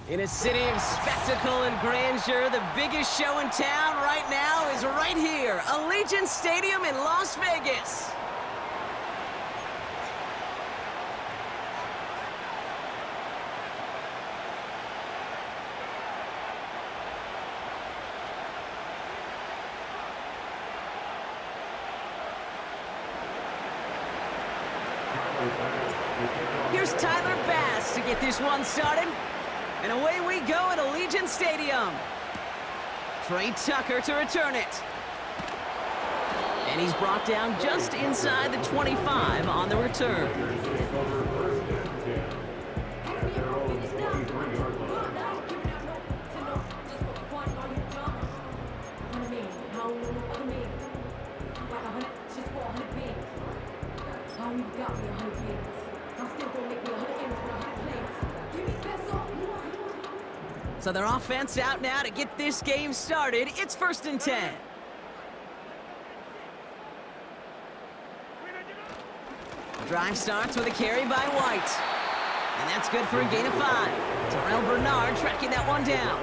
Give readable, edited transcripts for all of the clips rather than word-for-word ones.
In a city of spectacle and grandeur, the biggest show in town right now is right here, Allegiant Stadium in Las Vegas. Here's Tyler Bass to get this one started. And away we go at Allegiant Stadium. Trey Tucker to return it. And he's brought down just inside the 25 on the return. So their offense out now to get this game started. It's 1st and 10. Drive starts with a carry by White. And that's good for a gain of 5. Terrell Bernard tracking that one down.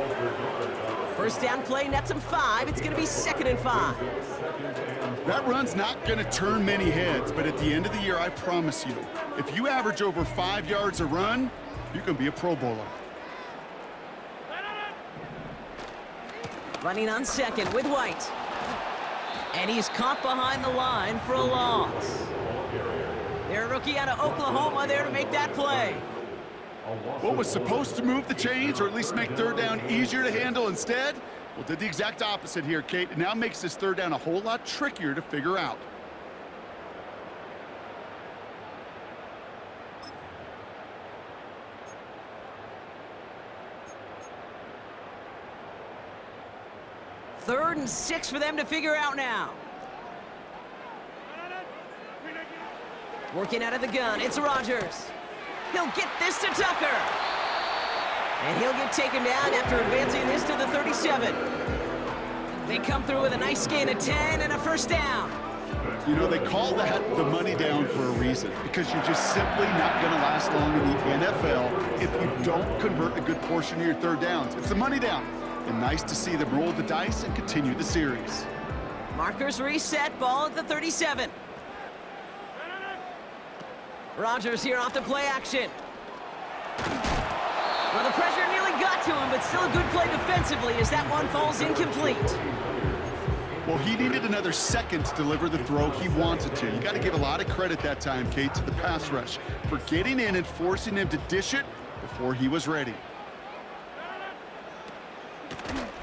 First down play nets him 5. It's going to be 2nd and 5. That run's not going to turn many heads, but at the end of the year, I promise you, if you average over 5 yards a run, you can be a Pro Bowler. Running on 2nd with White. And he's caught behind the line for a loss. Their rookie out of Oklahoma there to make that play. What was supposed to move the chains, or at least make 3rd down easier to handle instead? Well, did the exact opposite here, Kate. It now makes this 3rd down a whole lot trickier to figure out. Third and 6 for them to figure out now. Working out of the gun, it's Rodgers. He'll get this to Tucker. And he'll get taken down after advancing this to the 37. They come through with a nice gain of 10 and a 1st down. You know, they call that the money down for a reason, because you're just simply not going to last long in the NFL if you don't convert a good portion of your 3rd downs. It's the money down. And nice to see them roll the dice and continue the series. Markers reset, ball at the 37. Rodgers here off the play action. Well, the pressure nearly got to him, but still a good play defensively as that one falls incomplete. Well, he needed another second to deliver the throw he wanted to. You got to give a lot of credit that time, Kate, to the pass rush for getting in and forcing him to dish it before he was ready.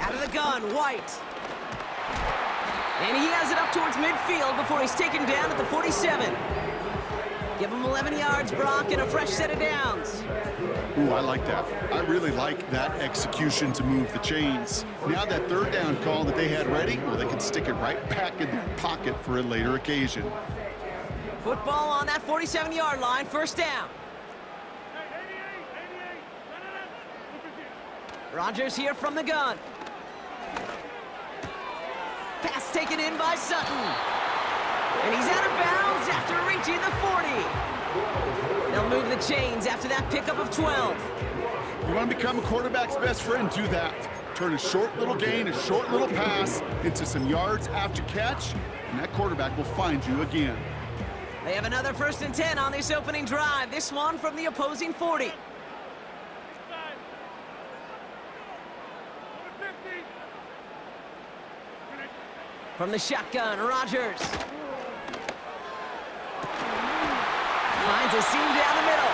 Out of the gun, White. And he has it up towards midfield before he's taken down at the 47. Give him 11 yards, Brock, and a fresh set of downs. Ooh, I like that. I really like that execution to move the chains. Now that 3rd down call that they had ready, well, they can stick it right back in their pocket for a later occasion. Football on that 47-yard line, 1st down. Rodgers here from the gun. Pass taken in by Sutton. And he's out of bounds after reaching the 40. They'll move the chains after that pickup of 12. You want to become a quarterback's best friend, do that. Turn a short little gain, a short little pass into some yards after catch, and that quarterback will find you again. They have another 1st and 10 on this opening drive, this one from the opposing 40. From the shotgun, Rodgers. Finds a seam down the middle.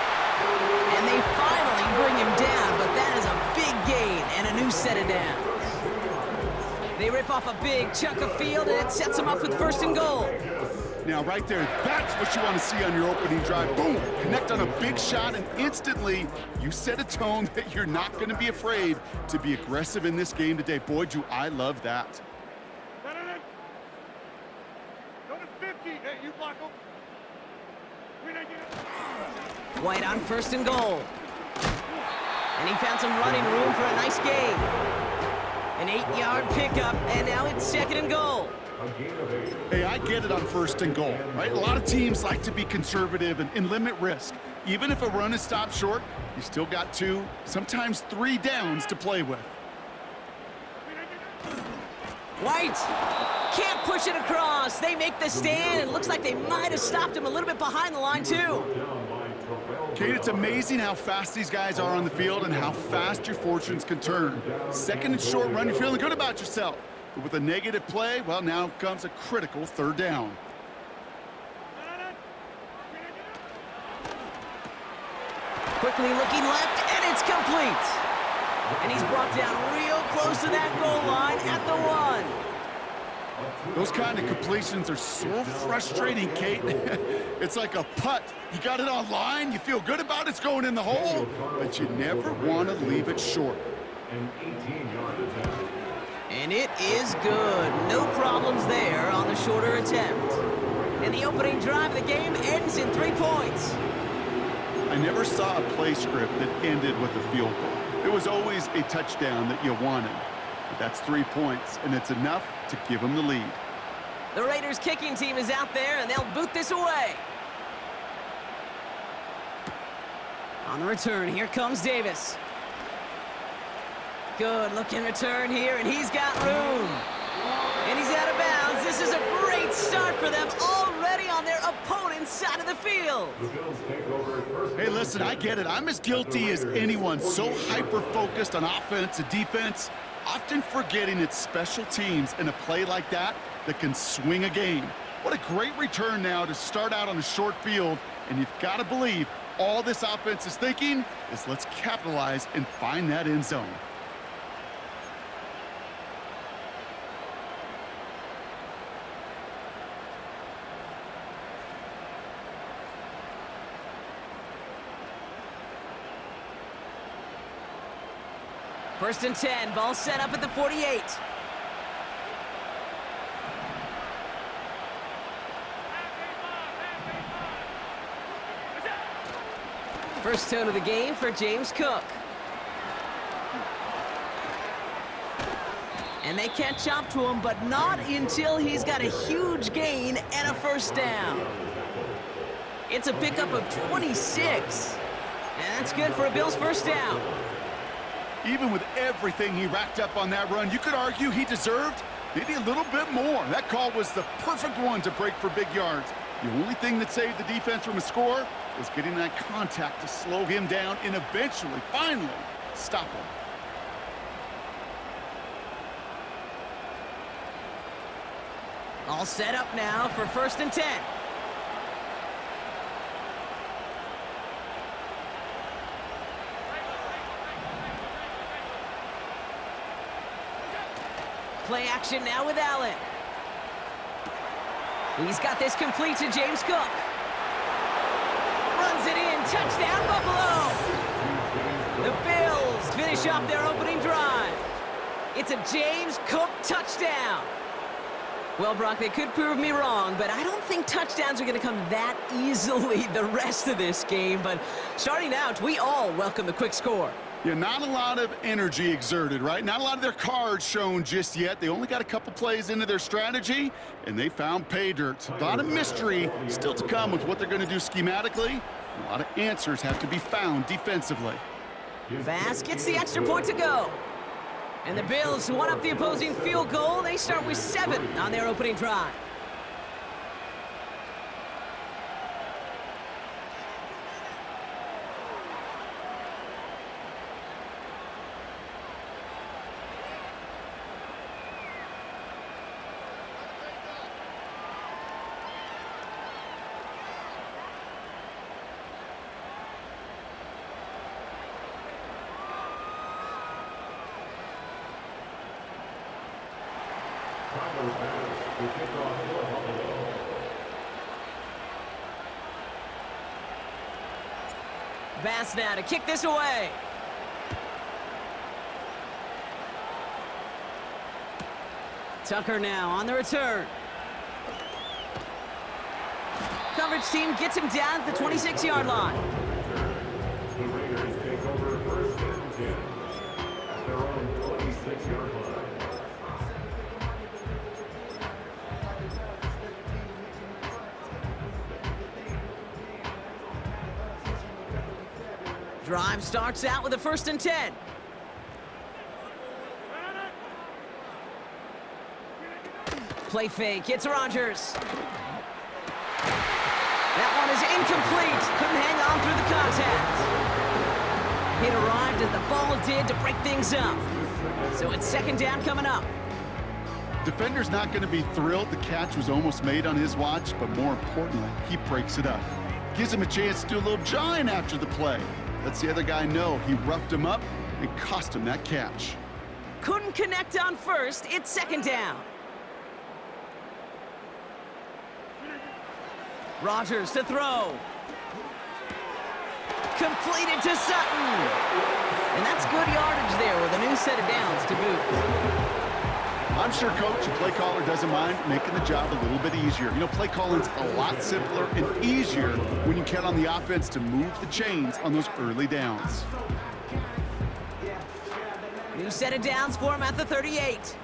And they finally bring him down, but that is a big gain and a new set of downs. They rip off a big chunk of field, and it sets them up with 1st and goal. Now, right there, that's what you want to see on your opening drive. Boom! Connect on a big shot, and instantly you set a tone that you're not going to be afraid to be aggressive in this game today. Boy, do I love that. White on 1st and goal. And he found some running room for a nice gain. An 8-yard pickup, and now it's 2nd and goal. Hey, I get it on 1st and goal, right? A lot of teams like to be conservative and limit risk. Even if a run is stopped short, you still got 2, sometimes 3 downs to play with. White can't push it across. They make the stand, and looks like they might have stopped him a little bit behind the line, too. Kate, it's amazing how fast these guys are on the field and how fast your fortunes can turn. Second and short run, you're feeling good about yourself. But with a negative play, well, now comes a critical 3rd down. Quickly looking left, and it's complete. And he's brought down real close to that goal line at the 1. Those kind of completions are so frustrating, Kate. It's like a putt. You got it on line, you feel good about it's going in the hole, but you never want to leave it short. And it is good. No problems there on the shorter attempt. And the opening drive of the game ends in 3 points. I never saw a play script that ended with a field goal. It was always a touchdown that you wanted. But that's 3 points, and it's enough to give them the lead. The Raiders kicking team is out there, and they'll boot this away. On the return, here comes Davis. Good looking return here, and he's got room. And he's out of bounds. This is a great start for them, already on their opponent's side of the field. Hey, listen, I get it. I'm as guilty as anyone. So hyper-focused on offense and defense, often forgetting it's special teams in a play like that can swing a game. What a great return now to start out on a short field, and you've got to believe all this offense is thinking is let's capitalize and find that end zone. First and 10, ball set up at the 48. First tone of the game for James Cook. And they can't chop to him, but not until he's got a huge gain and a first down. It's a pickup of 26. And that's good for a Bills first down. Even with everything he racked up on that run, you could argue he deserved maybe a little bit more. That call was the perfect one to break for big yards. The only thing that saved the defense from a score was getting that contact to slow him down and eventually, finally, stop him. All set up now for first and 10. Play action now with Allen. He's got this complete to James Cook. Runs it in, touchdown Buffalo! The Bills finish off their opening drive. It's a James Cook touchdown. Well, Brock, they could prove me wrong, but I don't think touchdowns are going to come that easily the rest of this game. But starting out, we all welcome the quick score. Yeah, not a lot of energy exerted, right? Not a lot of their cards shown just yet. They only got a couple plays into their strategy, and they found pay dirt. A lot of mystery still to come with what they're going to do schematically. A lot of answers have to be found defensively. Bass gets the extra point to go. And the Bills won up the opposing field goal. They start with 7 on their opening drive. Bass now to kick this away. Tucker now on the return. Coverage team gets him down at the 26-yard line. The Raiders take over first and 10 at their own 26-yard line. Drive starts out with a 1st and 10. Play fake, it's Rodgers. That one is incomplete. Couldn't hang on through the contact. It arrived as the ball did to break things up. So it's 2nd down coming up. Defender's not going to be thrilled the catch was almost made on his watch, but more importantly, he breaks it up. Gives him a chance to do a little jawing after the play. Lets the other guy know he roughed him up and cost him that catch. Couldn't connect on 1st. It's 2nd down. Rodgers to throw. Completed to Sutton. And that's good yardage there with a new set of downs to boot. I'm sure coach and play caller doesn't mind making the job a little bit easier. You know, play calling's a lot simpler and easier when you count on the offense to move the chains on those early downs. New set of downs for him at the 38.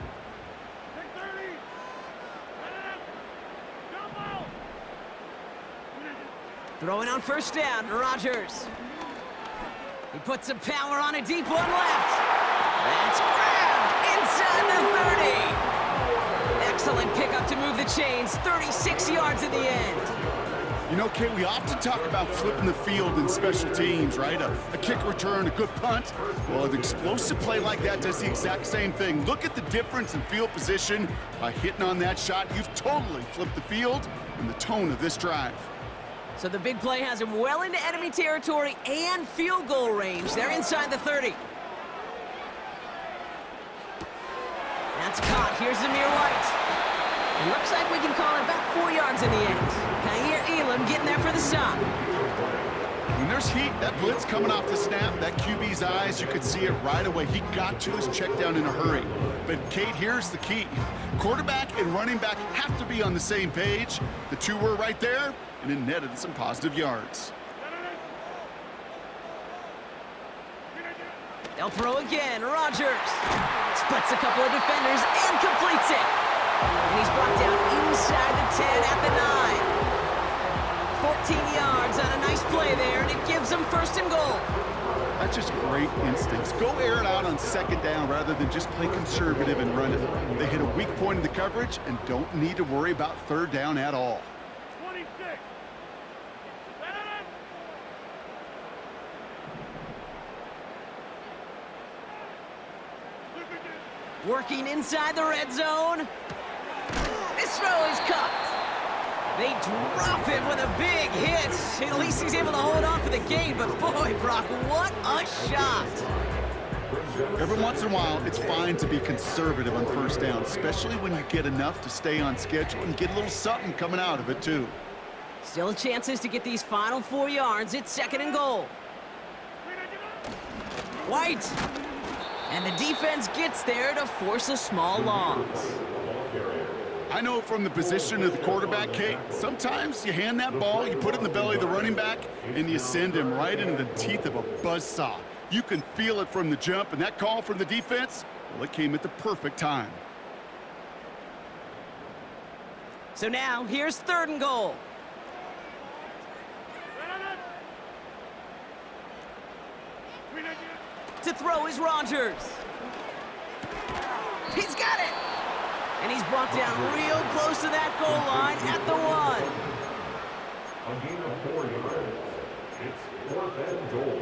Throwing on 1st down, Rodgers. He puts some power on a deep one left. That's grabbed inside the 30. Excellent pickup to move the chains, 36 yards in the end. You know, Kate, we often talk about flipping the field in special teams, right? A kick return, a good punt. Well, an explosive play like that does the exact same thing. Look at the difference in field position. By hitting on that shot, you've totally flipped the field and the tone of this drive. So the big play has him well into enemy territory and field goal range. They're inside the 30. That's caught. Here's Zamir White. It looks like we can call it about 4 yards in the end. Kaiir Elam getting there for the stop. When there's heat, that blitz coming off the snap, that QB's eyes, you could see it right away. He got to his check down in a hurry. But, Kate, here's the key. Quarterback and running back have to be on the same page. The two were right there, and it netted some positive yards. They'll throw again. Rodgers splits a couple of defenders and completes it. And he's brought down inside the 10 at the 9. 14 yards on a nice play there, and it gives them 1st and goal. That's just great instincts. Go air it out on 2nd down rather than just play conservative and run it. They hit a weak point in the coverage and don't need to worry about 3rd down at all. 26. Working inside the red zone. This throw is cut. They drop him with a big hit. At least he's able to hold on for the game, but boy, Brock, what a shot. Every once in a while, it's fine to be conservative on 1st down, especially when you get enough to stay on schedule and get a little something coming out of it, too. Still chances to get these final 4 yards. It's 2nd and goal. White. And the defense gets there to force a small loss. I know from the position of the quarterback, Kate, sometimes you hand that ball, you put it in the belly of the running back, and you send him right into the teeth of a buzzsaw. You can feel it from the jump, and that call from the defense, well, it came at the perfect time. So now, here's 3rd and goal. To throw is Rodgers. He's got it! And he's brought down real close to that goal line at the 1. A gain of 4 yards. It's 4th and goal.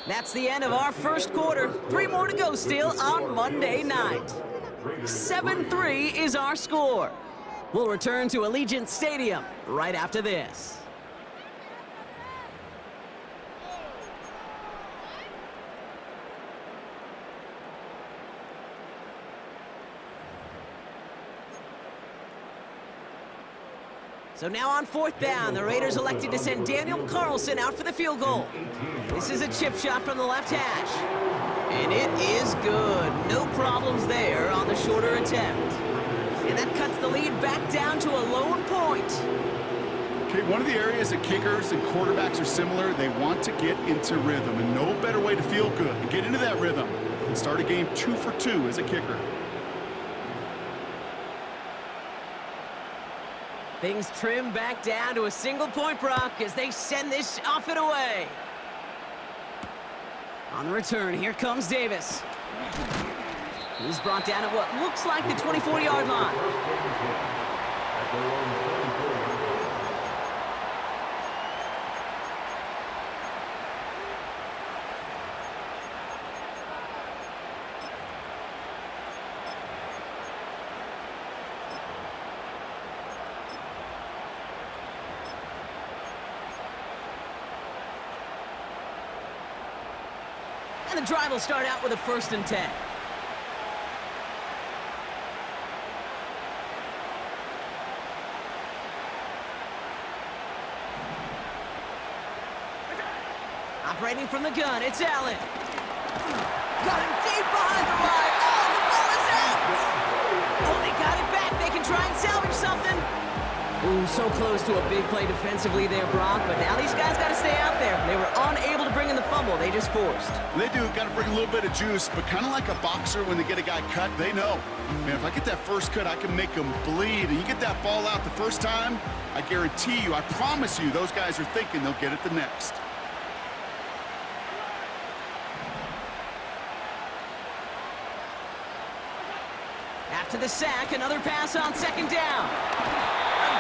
That's the end of our 1st quarter. 3 more to go still on Monday night. 7-3 is our score. We'll return to Allegiant Stadium right after this. So now on 4th down, the Raiders elected to send Daniel Carlson out for the field goal. This is a chip shot from the left hash. And it is good. No problems there on the shorter attempt. And that cuts the lead back down to a lone point. Okay, one of the areas that kickers and quarterbacks are similar, they want to get into rhythm. And no better way to feel good and get into that rhythm and start a game 2 for 2 as a kicker. Things trim back down to a single point, Brock, as they send this off and away. On the return, here comes Davis. He's brought down at what looks like the 24-yard line. At their own 24. And the drive will start out with a 1st and 10. Operating from the gun, it's Allen. Got him deep behind the line. Oh, the ball is out! Oh, they got it back. They can try and salvage something. Ooh, so close to a big play defensively there, Brock, but now these guys got to stay out there. They were unable to bring in the fumble. They just forced. They do. Got to bring a little bit of juice, but kind of like a boxer when they get a guy cut, they know. Man, if I get that first cut, I can make them bleed. And you get that ball out the first time, I guarantee you, I promise you, those guys are thinking they'll get it the next. After the sack, another pass on 2nd down.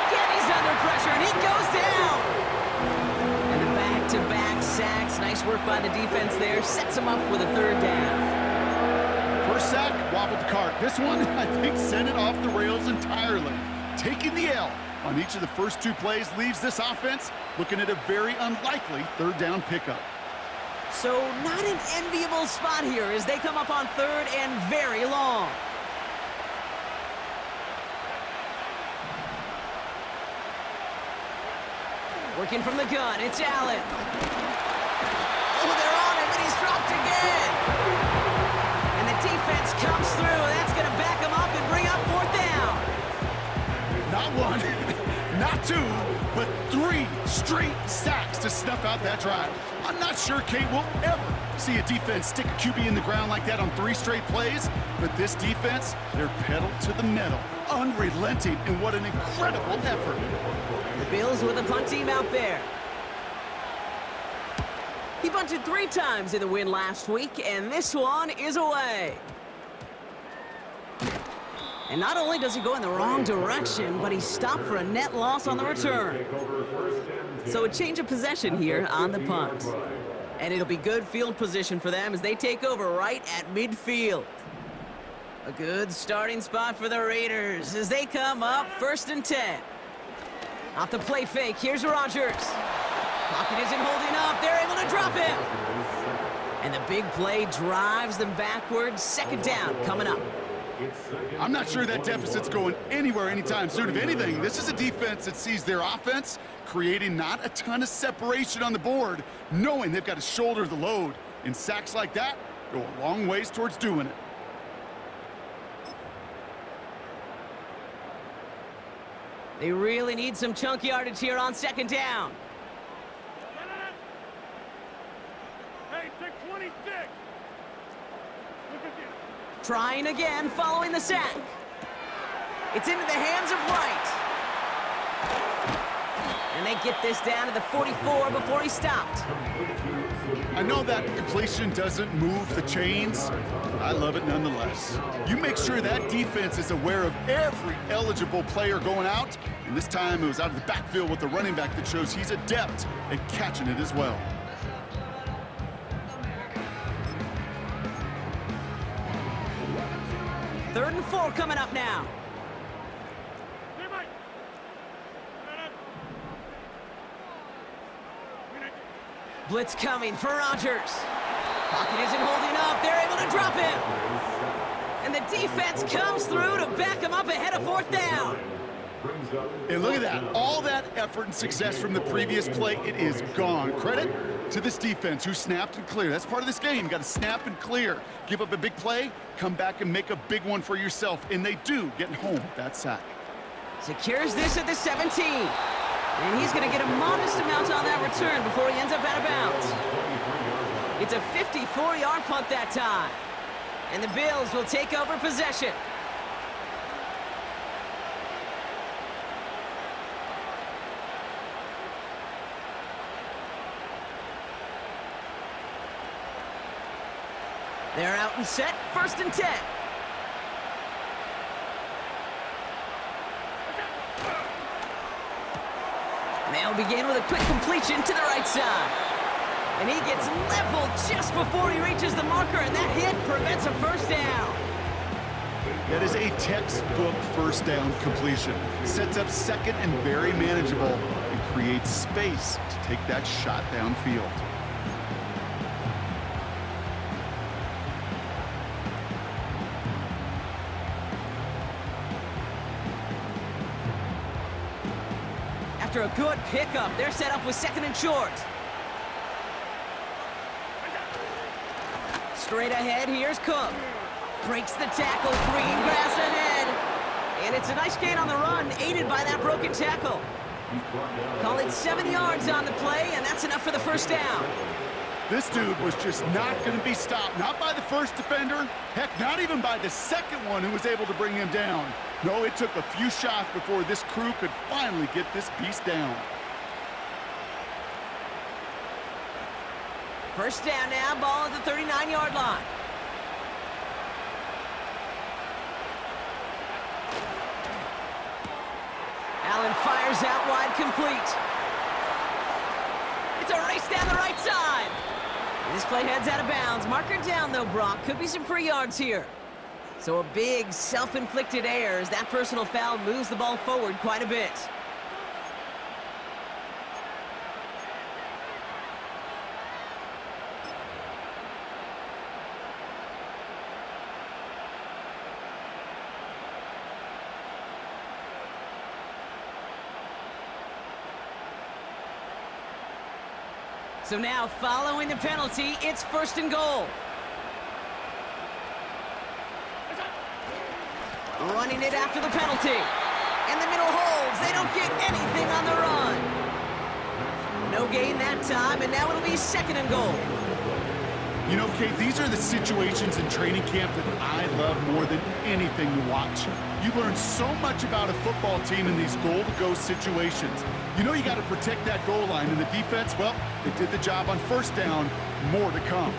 Again, he's under pressure, and he goes down. And the back-to-back sacks. Nice work by the defense there. Sets him up with a 3rd down. First sack, wobbled the cart. This one, I think, sent it off the rails entirely. Taking the L on each of the first 2 plays leaves this offense looking at a very unlikely 3rd down pickup. So not an enviable spot here as they come up on 3rd and very long. Working from the gun, it's Allen. Oh, they're on him, and he's dropped again. And the defense comes through, and that's going to back him up and bring up 4th down. Not 1, not 2, but 3 straight sacks to snuff out that drive. I'm not sure Kate will ever see a defense stick a QB in the ground like that on 3 straight plays, but this defense, they're pedal to the metal, unrelenting, and what an incredible effort. The Bills with a punt team out there. He punted 3 times in the win last week, and this one is away. And not only does he go in the wrong direction, but he's stopped for a net loss on the return. So a change of possession here on the punt. And it'll be good field position for them as they take over right at midfield. A good starting spot for the Raiders as they come up 1st and 10. Off the play fake, here's Rodgers. Pocket isn't holding up, they're able to drop him. And the big play drives them backwards. 2nd down coming up. I'm not sure that deficit's going anywhere anytime soon. If anything, this is a defense that sees their offense creating not a ton of separation on the board, knowing they've got to shoulder the load. And sacks like that go a long ways towards doing it. They really need some chunk yardage here on 2nd down. Hey, take 26. Look at you. Trying again following the sack. It's into the hands of Wright. And they get this down to the 44 before he stopped. I know that completion doesn't move the chains, but I love it nonetheless. You make sure that defense is aware of every eligible player going out, and this time it was out of the backfield with the running back that shows he's adept at catching it as well. Third and 4 coming up now. Blitz coming for Rodgers. Pocket isn't holding up. They're able to drop him. And the defense comes through to back him up ahead of 4th down. And look at that. All that effort and success from the previous play, it is gone. Credit to this defense who snapped and cleared. That's part of this game. You got to snap and clear. Give up a big play, come back and make a big one for yourself. And they do, getting home with that sack. Secures this at the 17. And he's going to get a modest amount on that return before he ends up out of bounds. It's a 54-yard punt that time. And the Bills will take over possession. They're out and set, 1st and 10. They'll begin with a quick completion to the right side. And he gets leveled just before he reaches the marker, and that hit prevents a 1st down. That is a textbook 1st down completion. Sets up 2nd and very manageable and creates space to take that shot downfield. After a good pickup, they're set up with 2nd and short. Straight ahead, here's Cook. Breaks the tackle, green grass ahead. And it's a nice gain on the run, aided by that broken tackle. Call it 7 yards on the play, and that's enough for the 1st down. This dude was just not going to be stopped, not by the 1st defender, heck, not even by the 2nd one who was able to bring him down. No, it took a few shots before this crew could finally get this beast down. 1st down now, ball at the 39-yard line. Allen fires out wide, complete. It's a race down the right side. This play heads out of bounds. Marker down, though, Brock. Could be some free yards here. So a big self-inflicted error as that personal foul moves the ball forward quite a bit. So now, following the penalty, it's 1st and goal. Running it after the penalty. And the middle holds. They don't get anything on the run. No gain that time, and now it'll be 2nd and goal. You know, Kate, these are the situations in training camp that I love more than anything to watch. You learn so much about a football team in these goal-to-go situations. You know you got to protect that goal line, and the defense, well, they did the job on 1st down. More to come.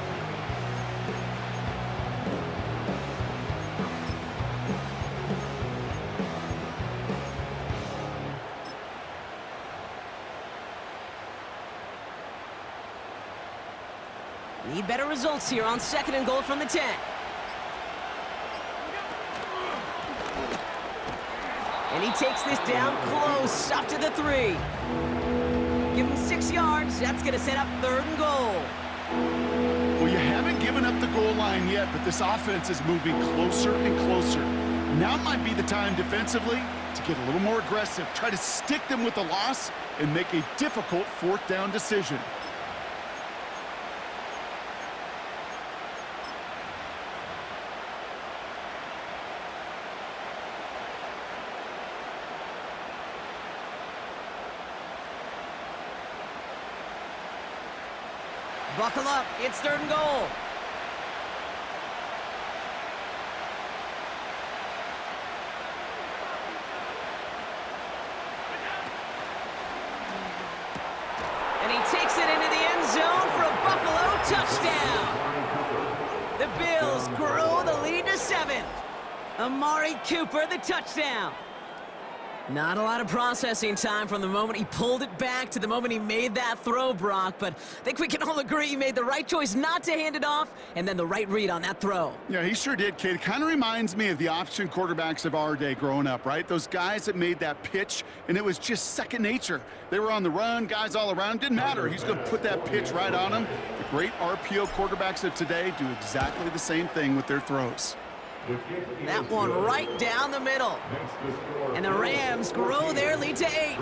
Need better results here on 2nd and goal from the 10. And he takes this down close, up to the 3. Give him 6 yards. That's going to set up 3rd and goal. Well, you haven't given up the goal line yet, but this offense is moving closer and closer. Now might be the time defensively to get a little more aggressive, try to stick them with the loss, and make a difficult 4th down decision. Buckle up, it's 3rd and goal. And he takes it into the end zone for a Buffalo touchdown. The Bills grow the lead to 7. Amari Cooper, the touchdown. Not a lot of processing time from the moment he pulled it back to the moment he made that throw, Brock, but I think we can all agree he made the right choice not to hand it off, and then the right read on that throw. Yeah, he sure did, kid. It kind of reminds me of the option quarterbacks of our day growing up, right? Those guys that made that pitch, and it was just second nature. They were on the run, guys all around. Didn't matter. He's going to put that pitch right on them. The great RPO quarterbacks of today do exactly the same thing with their throws. That one right down the middle. And the Rams grow their lead to 8.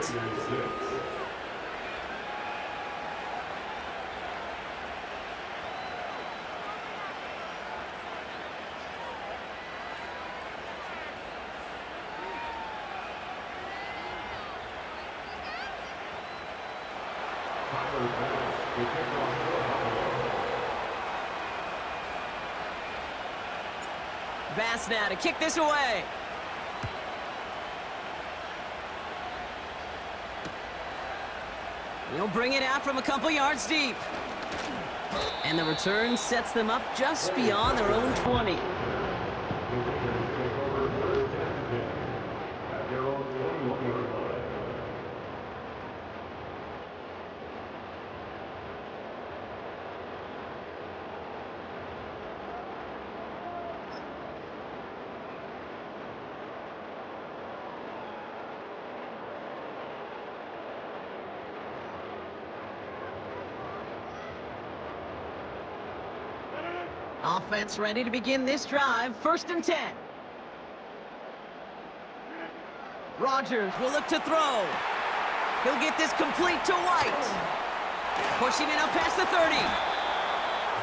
Bass now to kick this away. He'll bring it out from a couple yards deep. And the return sets them up just beyond their own 20. The Raiders take over first and 10 at their own 21-yard line. Offense ready to begin this drive. 1st and 10. Rodgers will look to throw. He'll get this complete to White. Pushing it up past the 30.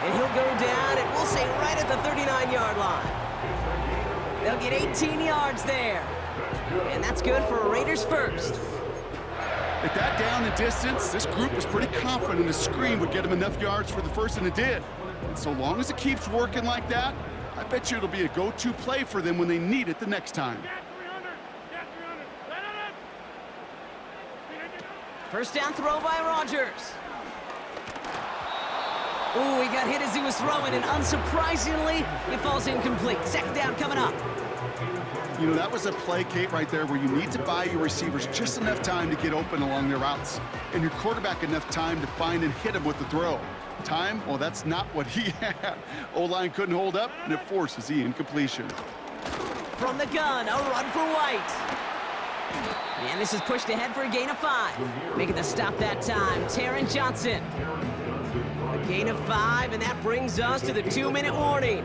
And he'll go down, and we'll say right at the 39-yard line. They'll get 18 yards there. And that's good for a Raiders first. At that down and distance, this group was pretty confident a screen would get them enough yards for the first, and it did. And so long as it keeps working like that, I bet you it'll be a go-to play for them when they need it the next time. First down throw by Rodgers. Ooh, he got hit as he was throwing, and unsurprisingly, it falls incomplete. 2nd down coming up. You know, that was a play, Kate, right there where you need to buy your receivers just enough time to get open along their routes, and your quarterback enough time to find and hit him with the throw. Time? Well, that's not what he had. O-line couldn't hold up, and it forces the incompletion. From the gun, a run for White. And this is pushed ahead for a gain of 5. Making the stop that time, Taron Johnson. A gain of 5, and that brings us to the 2-minute warning.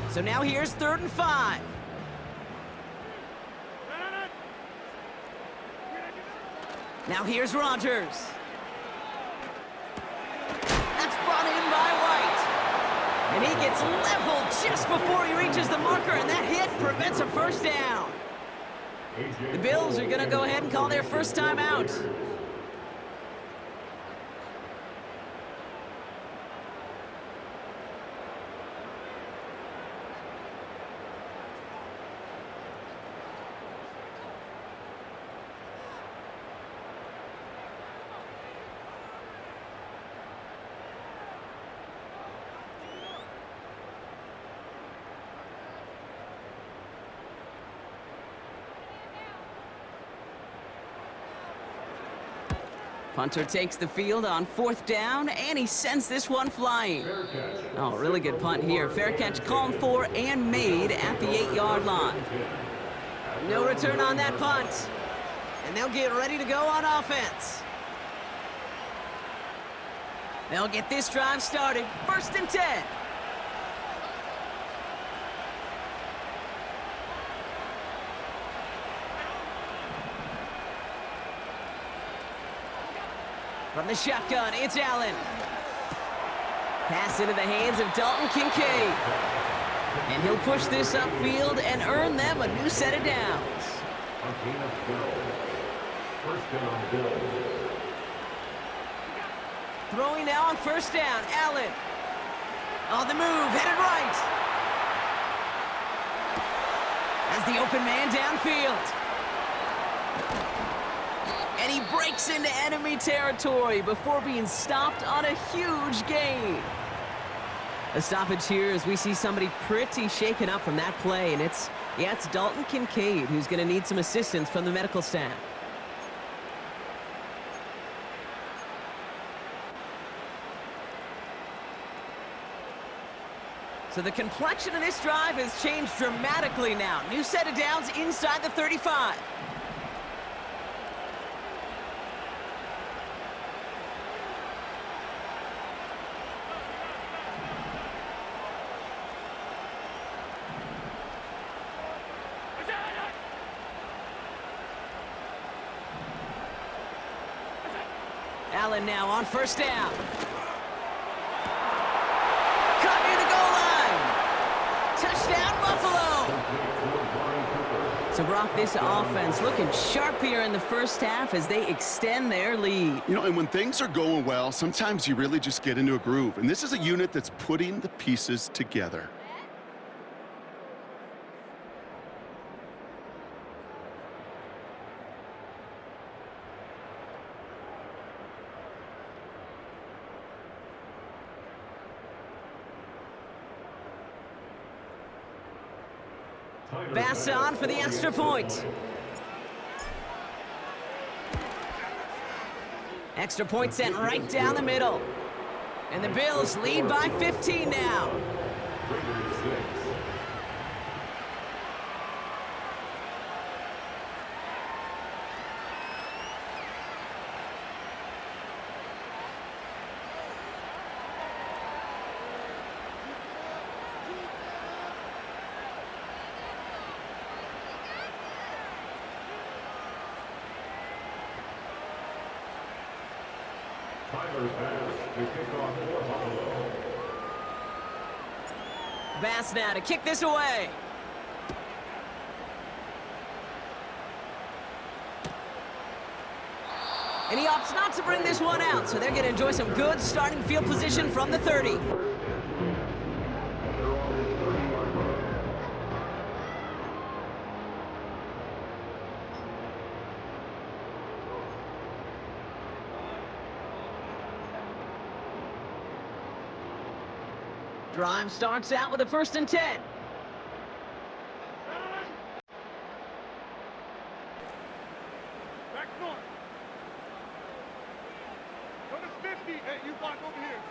So now here's 3rd and 5. Now here's Rodgers. That's brought in by White. And he gets leveled just before he reaches the marker, and that hit prevents a first down. The Bills are going to go ahead and call their first time out. Punter takes the field on 4th down, and he sends this one flying. Oh, really good punt here. Fair catch called for and made at the 8-yard line. No return on that punt. And they'll get ready to go on offense. They'll get this drive started. 1st and 10. From the shotgun, it's Allen. Pass into the hands of Dalton Kincaid. And he'll push this upfield and earn them a new set of downs. First down, Bill. Throwing now on 1st down, Allen. On the move, headed right. As the open man downfield. And he breaks into enemy territory before being stopped on a huge gain. A stoppage here as we see somebody pretty shaken up from that play, and it's Dalton Kincaid who's going to need some assistance from the medical staff. So the complexion of this drive has changed dramatically now. New set of downs inside the 35. Allen now on 1st down. Cut near the goal line. Touchdown, Buffalo. So Brock, this offense looking sharp here in the first half as they extend their lead. You know, and when things are going well, sometimes you really just get into a groove. And this is a unit that's putting the pieces together. Bass on for the extra point. Extra point sent right down the middle. And the Bills lead by 15 now. Tyler's pass to kick off for Buffalo. Bass now to kick this away. And he opts not to bring this one out, so they're going to enjoy some good starting field position from the 30. Drive starts out with a 1st and 10. Back north. Go to 50. Hey, you block over here.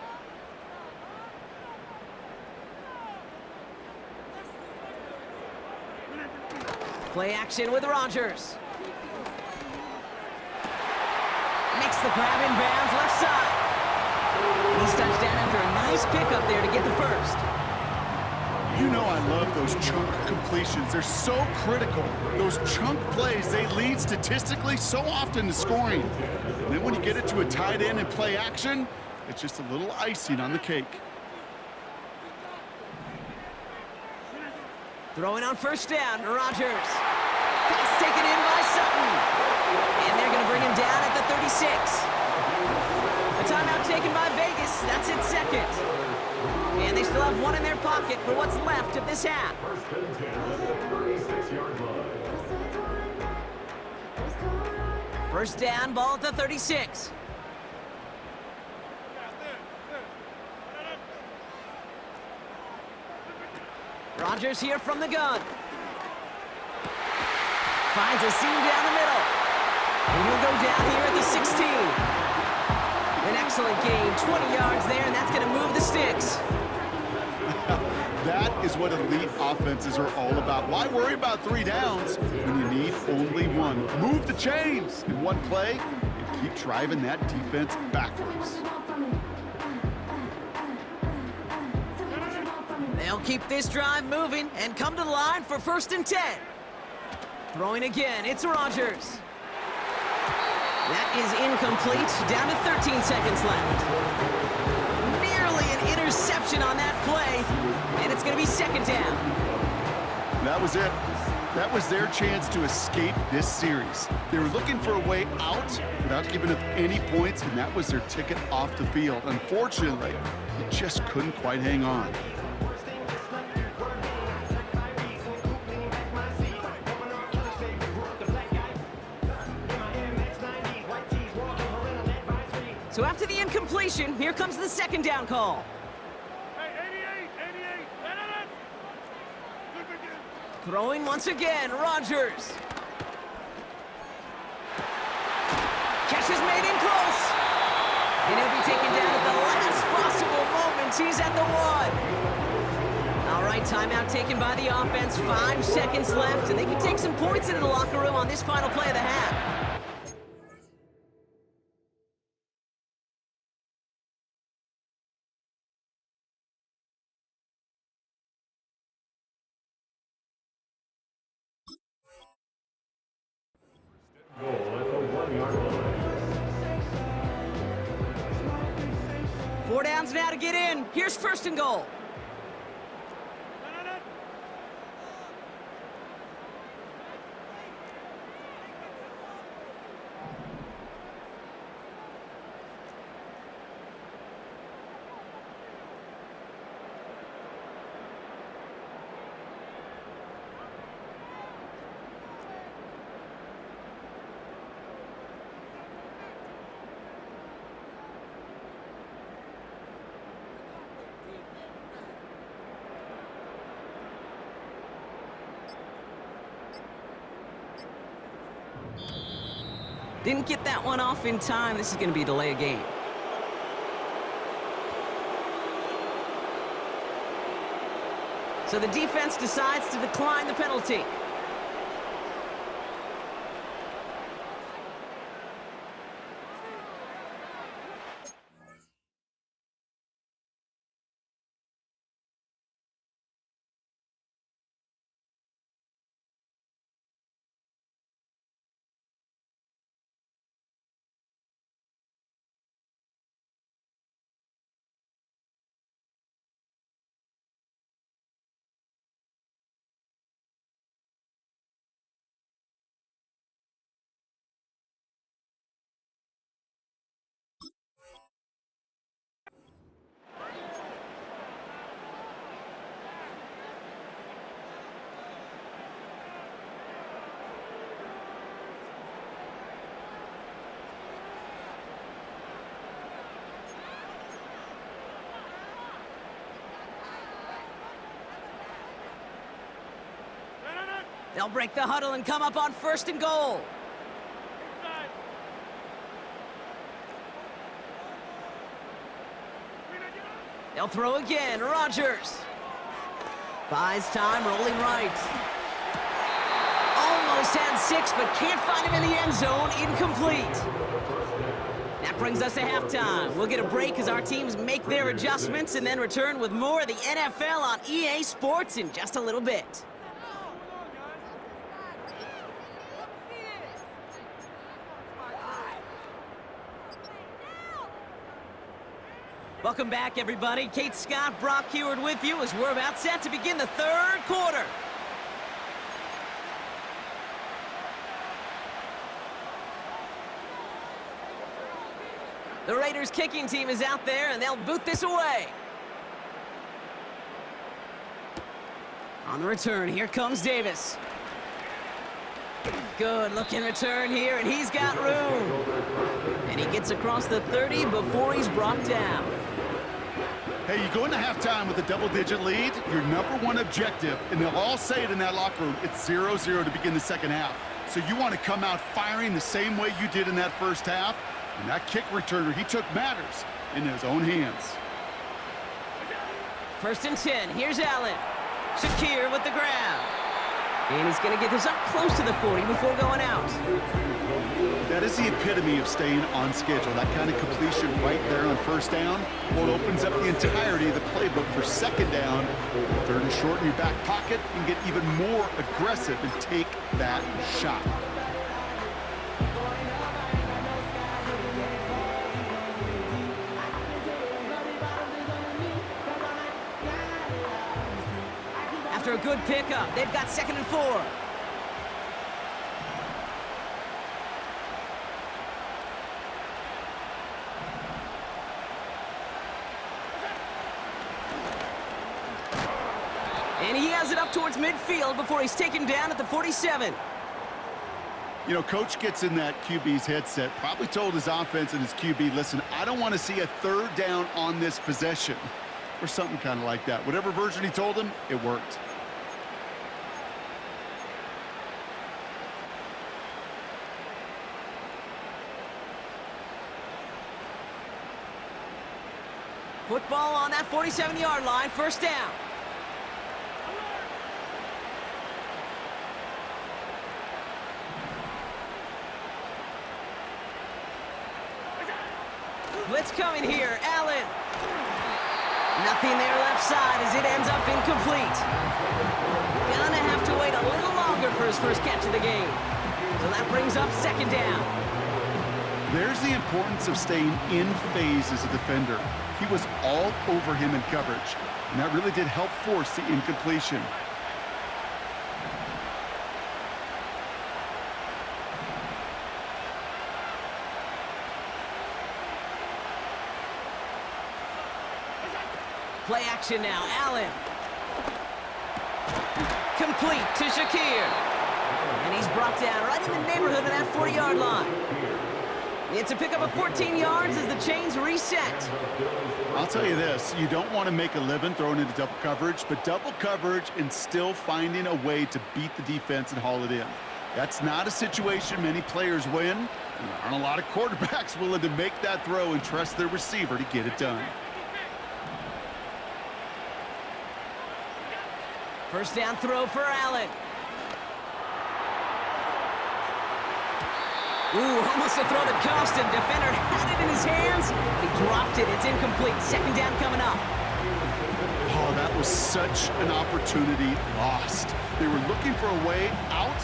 Play action with Rodgers. Makes the grab in bounds left side. He's touched down after a nice pickup there to get the first. You know I love those chunk completions. They're so critical. Those chunk plays, they lead statistically so often to scoring. And then when you get it to a tight end and play action, it's just a little icing on the cake. Throwing on 1st down, Rodgers. Pass taken in by Sutton. And they're going to bring him down at the 36. A timeout taken by Vegas. That's its 2nd. And they still have one in their pocket for what's left of this half. 1st and 10 at the 36-yard line. 1st down, ball at the 36. Rodgers here from the gun. Finds a seam down the middle. And he'll go down here at the 16. An excellent gain, 20 yards there, and that's going to move the sticks. That is what elite offenses are all about. Why worry about 3 downs when you need only one? Move the chains in one play and keep driving that defense backwards. They'll keep this drive moving and come to the line for 1st and 10. Throwing again, it's Rodgers. That is incomplete, down to 13 seconds left. Nearly an interception on that play, and it's going to be 2nd down. That was it. That was their chance to escape this series. They were looking for a way out without giving up any points, and that was their ticket off the field. Unfortunately, they just couldn't quite hang on. So after the incompletion, here comes the 2nd down call. Hey, 88. Look again. Throwing once again, Rodgers. Catch is made in close. And he'll be taken down at the last possible moment. He's at the 1. All right, timeout taken by the offense. 5 seconds left, and they can take some points into the locker room on this final play of the half. Goal at the 1-yard line. 4 downs now to get in. Here's 1st and goal. Didn't get that one off in time. This is going to be a delay of game. So the defense decides to decline the penalty. They'll break the huddle and come up on 1st and goal. They'll throw again. Rodgers. Buys time, rolling right. Almost had 6, but can't find him in the end zone. Incomplete. That brings us to halftime. We'll get a break as our teams make their adjustments and then return with more of the NFL on EA Sports in just a little bit. Welcome back, everybody. Kate Scott, Brock Heward with you as we're about set to begin the 3rd quarter. The Raiders kicking team is out there, and they'll boot this away. On the return, here comes Davis. Good looking return here, and he's got room. And he gets across the 30 before he's brought down. Hey, you go into halftime with a double-digit lead, your #1 objective, and they'll all say it in that locker room, it's 0-0 to begin the second half. So you want to come out firing the same way you did in that first half, and that kick returner, he took matters in his own hands. 1st and 10, here's Allen. Shakir with the grab. And he's going to get this up close to the 40 before going out. That is the epitome of staying on schedule. That kind of completion right there on 1st down. Well, it opens up the entirety of the playbook for 2nd down. 3rd and short in your back pocket and get even more aggressive and take that shot. After a good pickup, they've got 2nd and 4. And he has it up towards midfield before he's taken down at the 47. You know, coach gets in that QB's headset, probably told his offense and his QB, listen, I don't want to see a 3rd down on this possession. Or something kind of like that. Whatever version he told him, it worked. Football on that 47-yard line, 1st down. Blitz coming here, Allen. Nothing there left side as it ends up incomplete. Gonna have to wait a little longer for his first catch of the game. So that brings up 2nd down. There's the importance of staying in phase as a defender. He was all over him in coverage, and that really did help force the incompletion. Play action now, Allen. Complete to Shakir. And he's brought down right in the neighborhood of that 40-yard line. It's a pickup of 14 yards as the chains reset. I'll tell you this, you don't want to make a living throwing into double coverage, but double coverage and still finding a way to beat the defense and haul it in. That's not a situation many players win. There aren't a lot of quarterbacks willing to make that throw and trust their receiver to get it done. First down throw for Allen. Ooh, almost a throw that cost him. Defender had it in his hands. He dropped it. It's incomplete. Second down coming up. Oh, that was such an opportunity lost. They were looking for a way out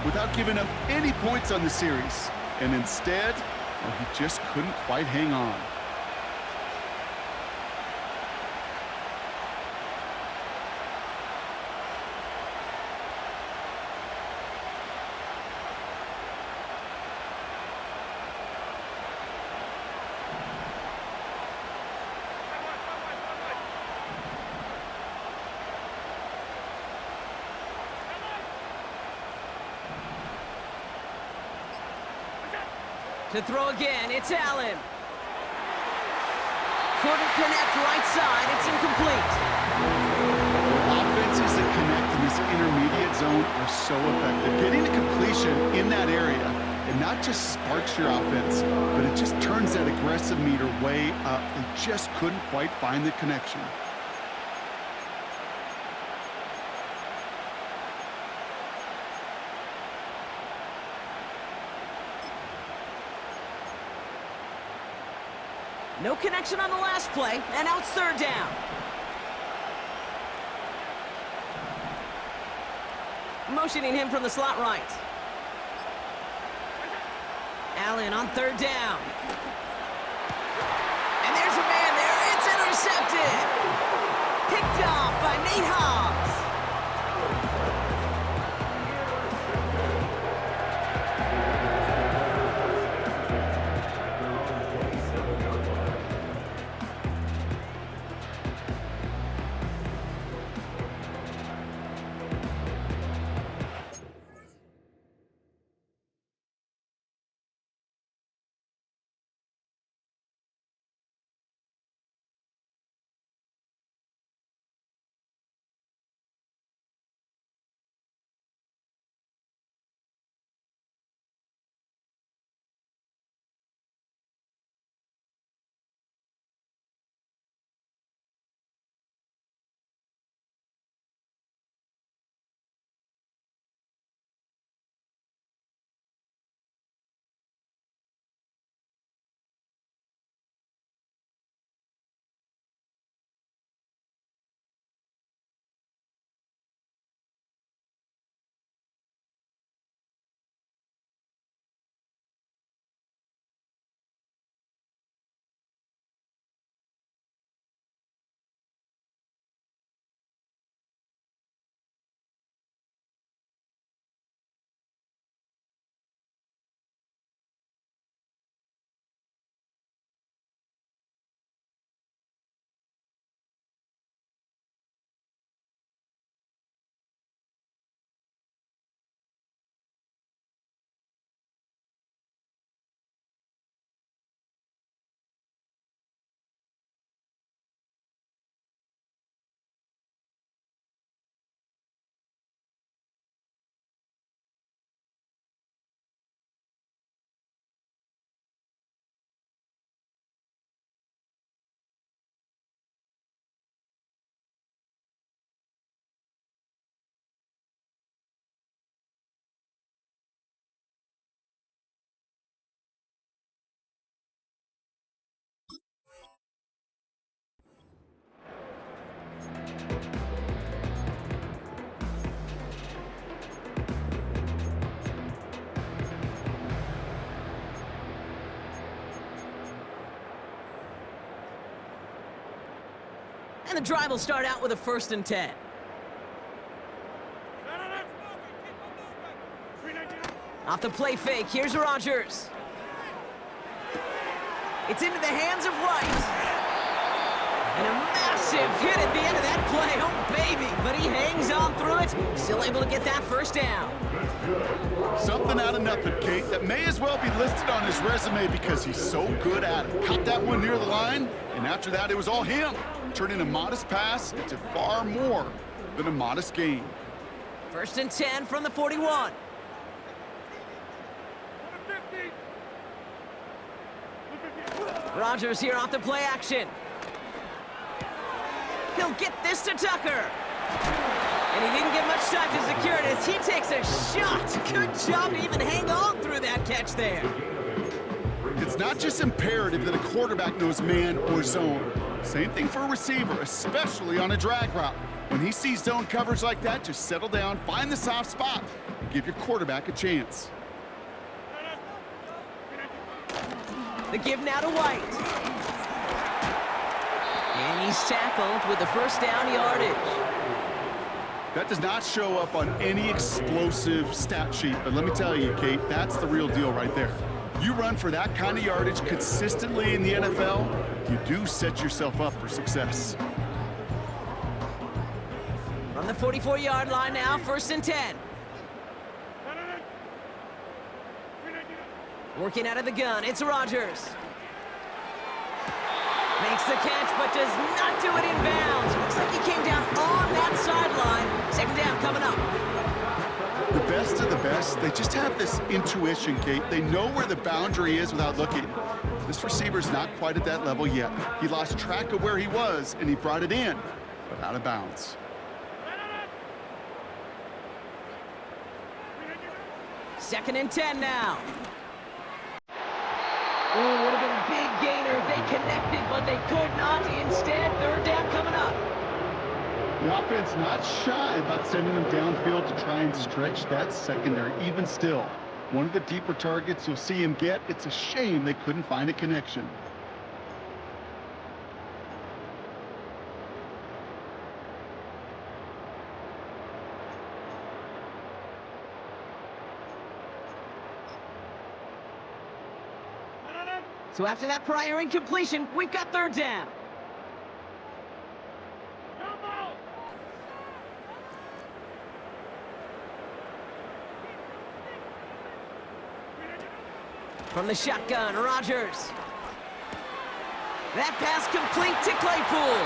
without giving up any points on the series. And instead, well, he just couldn't quite hang on. To throw again, it's Allen. Couldn't connect right side, it's incomplete. Offenses that connect in this intermediate zone are so effective. Getting a completion in that area, it not just sparks your offense, but it just turns that aggressive meter way up. They just couldn't quite find the connection. No connection on the last play, and now it's third down. Motioning him from the slot right. Allen on third down. And there's a man there. It's intercepted. Picked off by Nate Hobbs. And the drive will start out with a 1st and 10. Off the play fake, here's Rodgers. It's into the hands of Wright. And a massive hit at the end of that play. Oh, baby. But he hangs on through it. Still able to get that first down. Something out of nothing, Kate, that may as well be listed on his resume because he's so good at it. Caught that one near the line, and after that, it was all him. Turning a modest pass into far more than a modest gain. 1st and 10 from the 41. Rodgers here off the play action. He'll get this to Tucker. And he didn't get much time to secure it as he takes a shot. Good job to even hang on through that catch there. It's not just imperative that a quarterback knows man or zone. Same thing for a receiver, especially on a drag route. When he sees zone coverage like that, just settle down, find the soft spot, and give your quarterback a chance. The give now to White. And he's tackled with the first down yardage. That does not show up on any explosive stat sheet, but let me tell you, Kate, that's the real deal right there. You run for that kind of yardage consistently in the NFL, you do set yourself up for success. From the 44-yard line now, 1st and 10. Working out of the gun, it's Rodgers. Makes the catch, but does not do it in bounds. Looks like he came down on that sideline. 2nd down coming up. The best of the best, they just have this intuition, Kate. They know where the boundary is without looking. This receiver's not quite at that level yet. He lost track of where he was, and he brought it in, but out of bounds. 2nd and 10 now. Oh, would have been a big gainer if they connected, but they could not. Instead, 3rd down coming up. The offense not shy about sending them downfield to try and stretch that secondary. Even still, one of the deeper targets you'll see him get. It's a shame they couldn't find a connection. So after that prior incompletion, we've got 3rd down. From the shotgun, Rodgers. That pass complete to Claypool.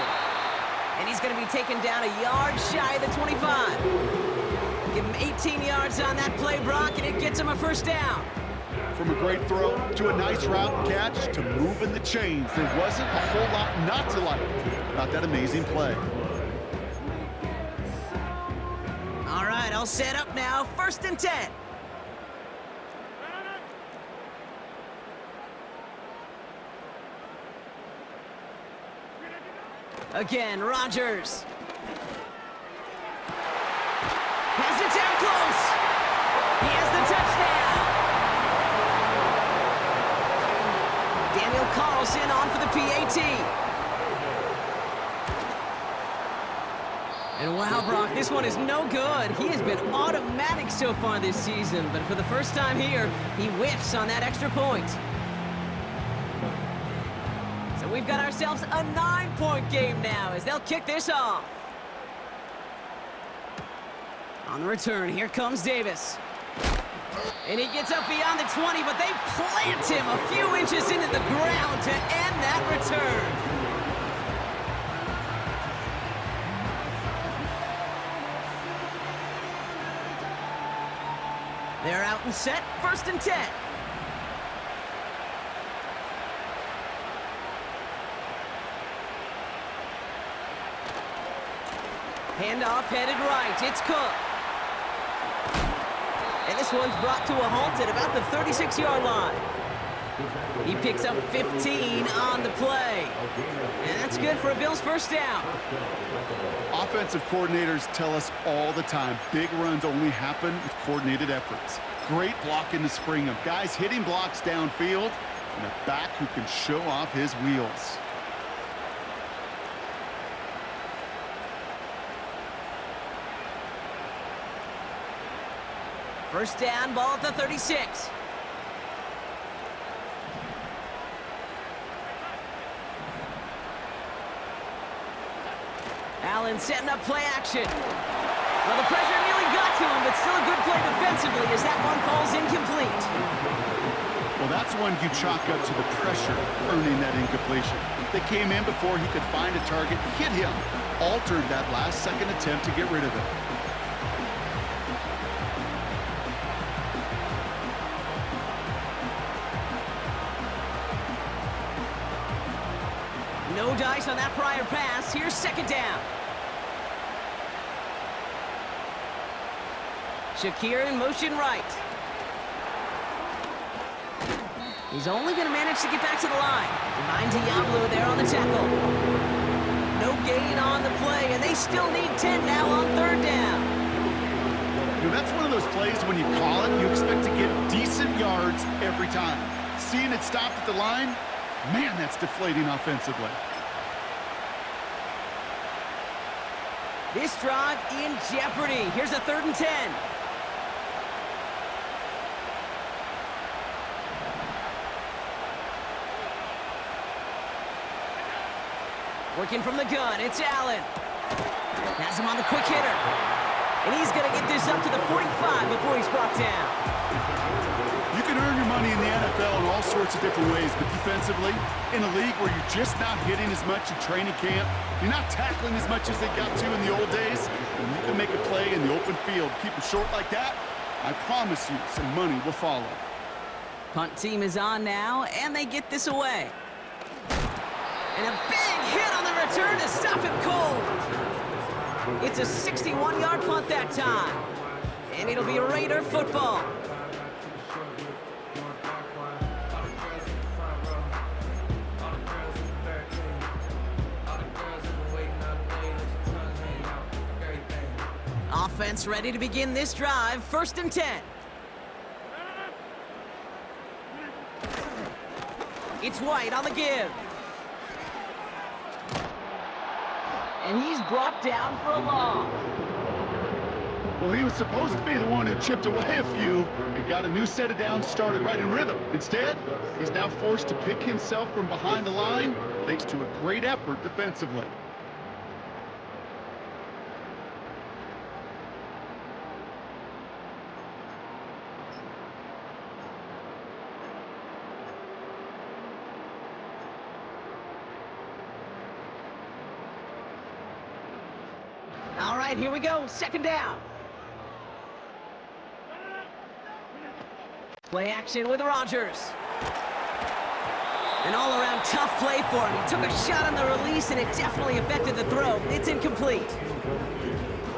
And he's going to be taken down a yard shy of the 25. Give him 18 yards on that play, Brock, and it gets him a 1st down. From a great throw to a nice route and catch to moving the chains, there wasn't a whole lot not to like about that amazing play. All right, all set up now. 1st and 10. Again, Rodgers. Has it down close. He has the touchdown. Daniel Carlson on for the PAT. And wow, Brock, this one is no good. He has been automatic so far this season, but for the first time here, he whiffs on that extra point. So we've got ourselves a 9-point game now as they'll kick this off. On the return, here comes Davis. And he gets up beyond the 20, but they plant him a few inches into the ground to end that return. They're out and set, 1st and 10. Handoff headed right, it's Cook. And this one's brought to a halt at about the 36-yard line. He picks up 15 on the play. And that's good for a Bills 1st down. Offensive coordinators tell us all the time, big runs only happen with coordinated efforts. Great block in the spring of guys hitting blocks downfield and a back who can show off his wheels. First down, ball at the 36. Allen setting up play action. Well, the pressure nearly got to him, but still a good play defensively as that one falls incomplete. Well, that's one you chalk up to the pressure earning that incompletion. They came in before he could find a target, hit him, altered that last-second attempt to get rid of it. No dice on that prior pass. Here's second down. Shakir in motion right. He's only going to manage to get back to the line. Behind Diablo there on the tackle. No gain on the play, and they still need 10 now on third down. You know, that's one of those plays when you call it, you expect to get decent yards every time. Seeing it stopped at the line, man, that's deflating offensively. This drive in jeopardy. Here's a 3rd and 10. Working from the gun, it's Allen. Has him on the quick hitter. And he's going to get this up to the 45 before he's brought down. You can earn your money in the NFL in all sorts of different ways, but defensively, in a league where you're just not hitting as much in training camp, you're not tackling as much as they got to in the old days, and you can make a play in the open field. Keep it short like that, I promise you some money will follow. Punt team is on now, and they get this away. And a big hit on the return to stop him cold. It's a 61-yard punt that time. And it'll be Raider football. Offense ready to begin this drive. 1st and 10. It's White on the give. And he's brought down for a loss. Well, he was supposed to be the one who chipped away a few and got a new set of downs started right in rhythm. Instead, he's now forced to pick himself from behind the line thanks to a great effort defensively. All right, here we go. 2nd down. Play action with Rodgers. An all-around tough play for him. He took a shot on the release, and it definitely affected the throw. It's incomplete.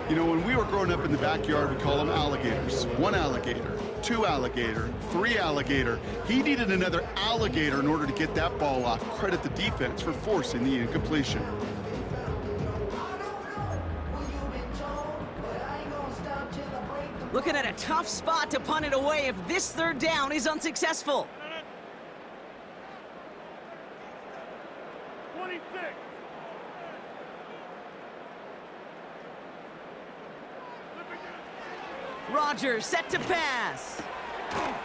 You know, when we were growing up in the backyard, we call them alligators. 1 alligator, 2 alligator, 3 alligator. He needed another alligator in order to get that ball off. Credit the defense for forcing the incompletion. Looking at a tough spot to punt it away if this 3rd down is unsuccessful. 26. Rodgers set to pass.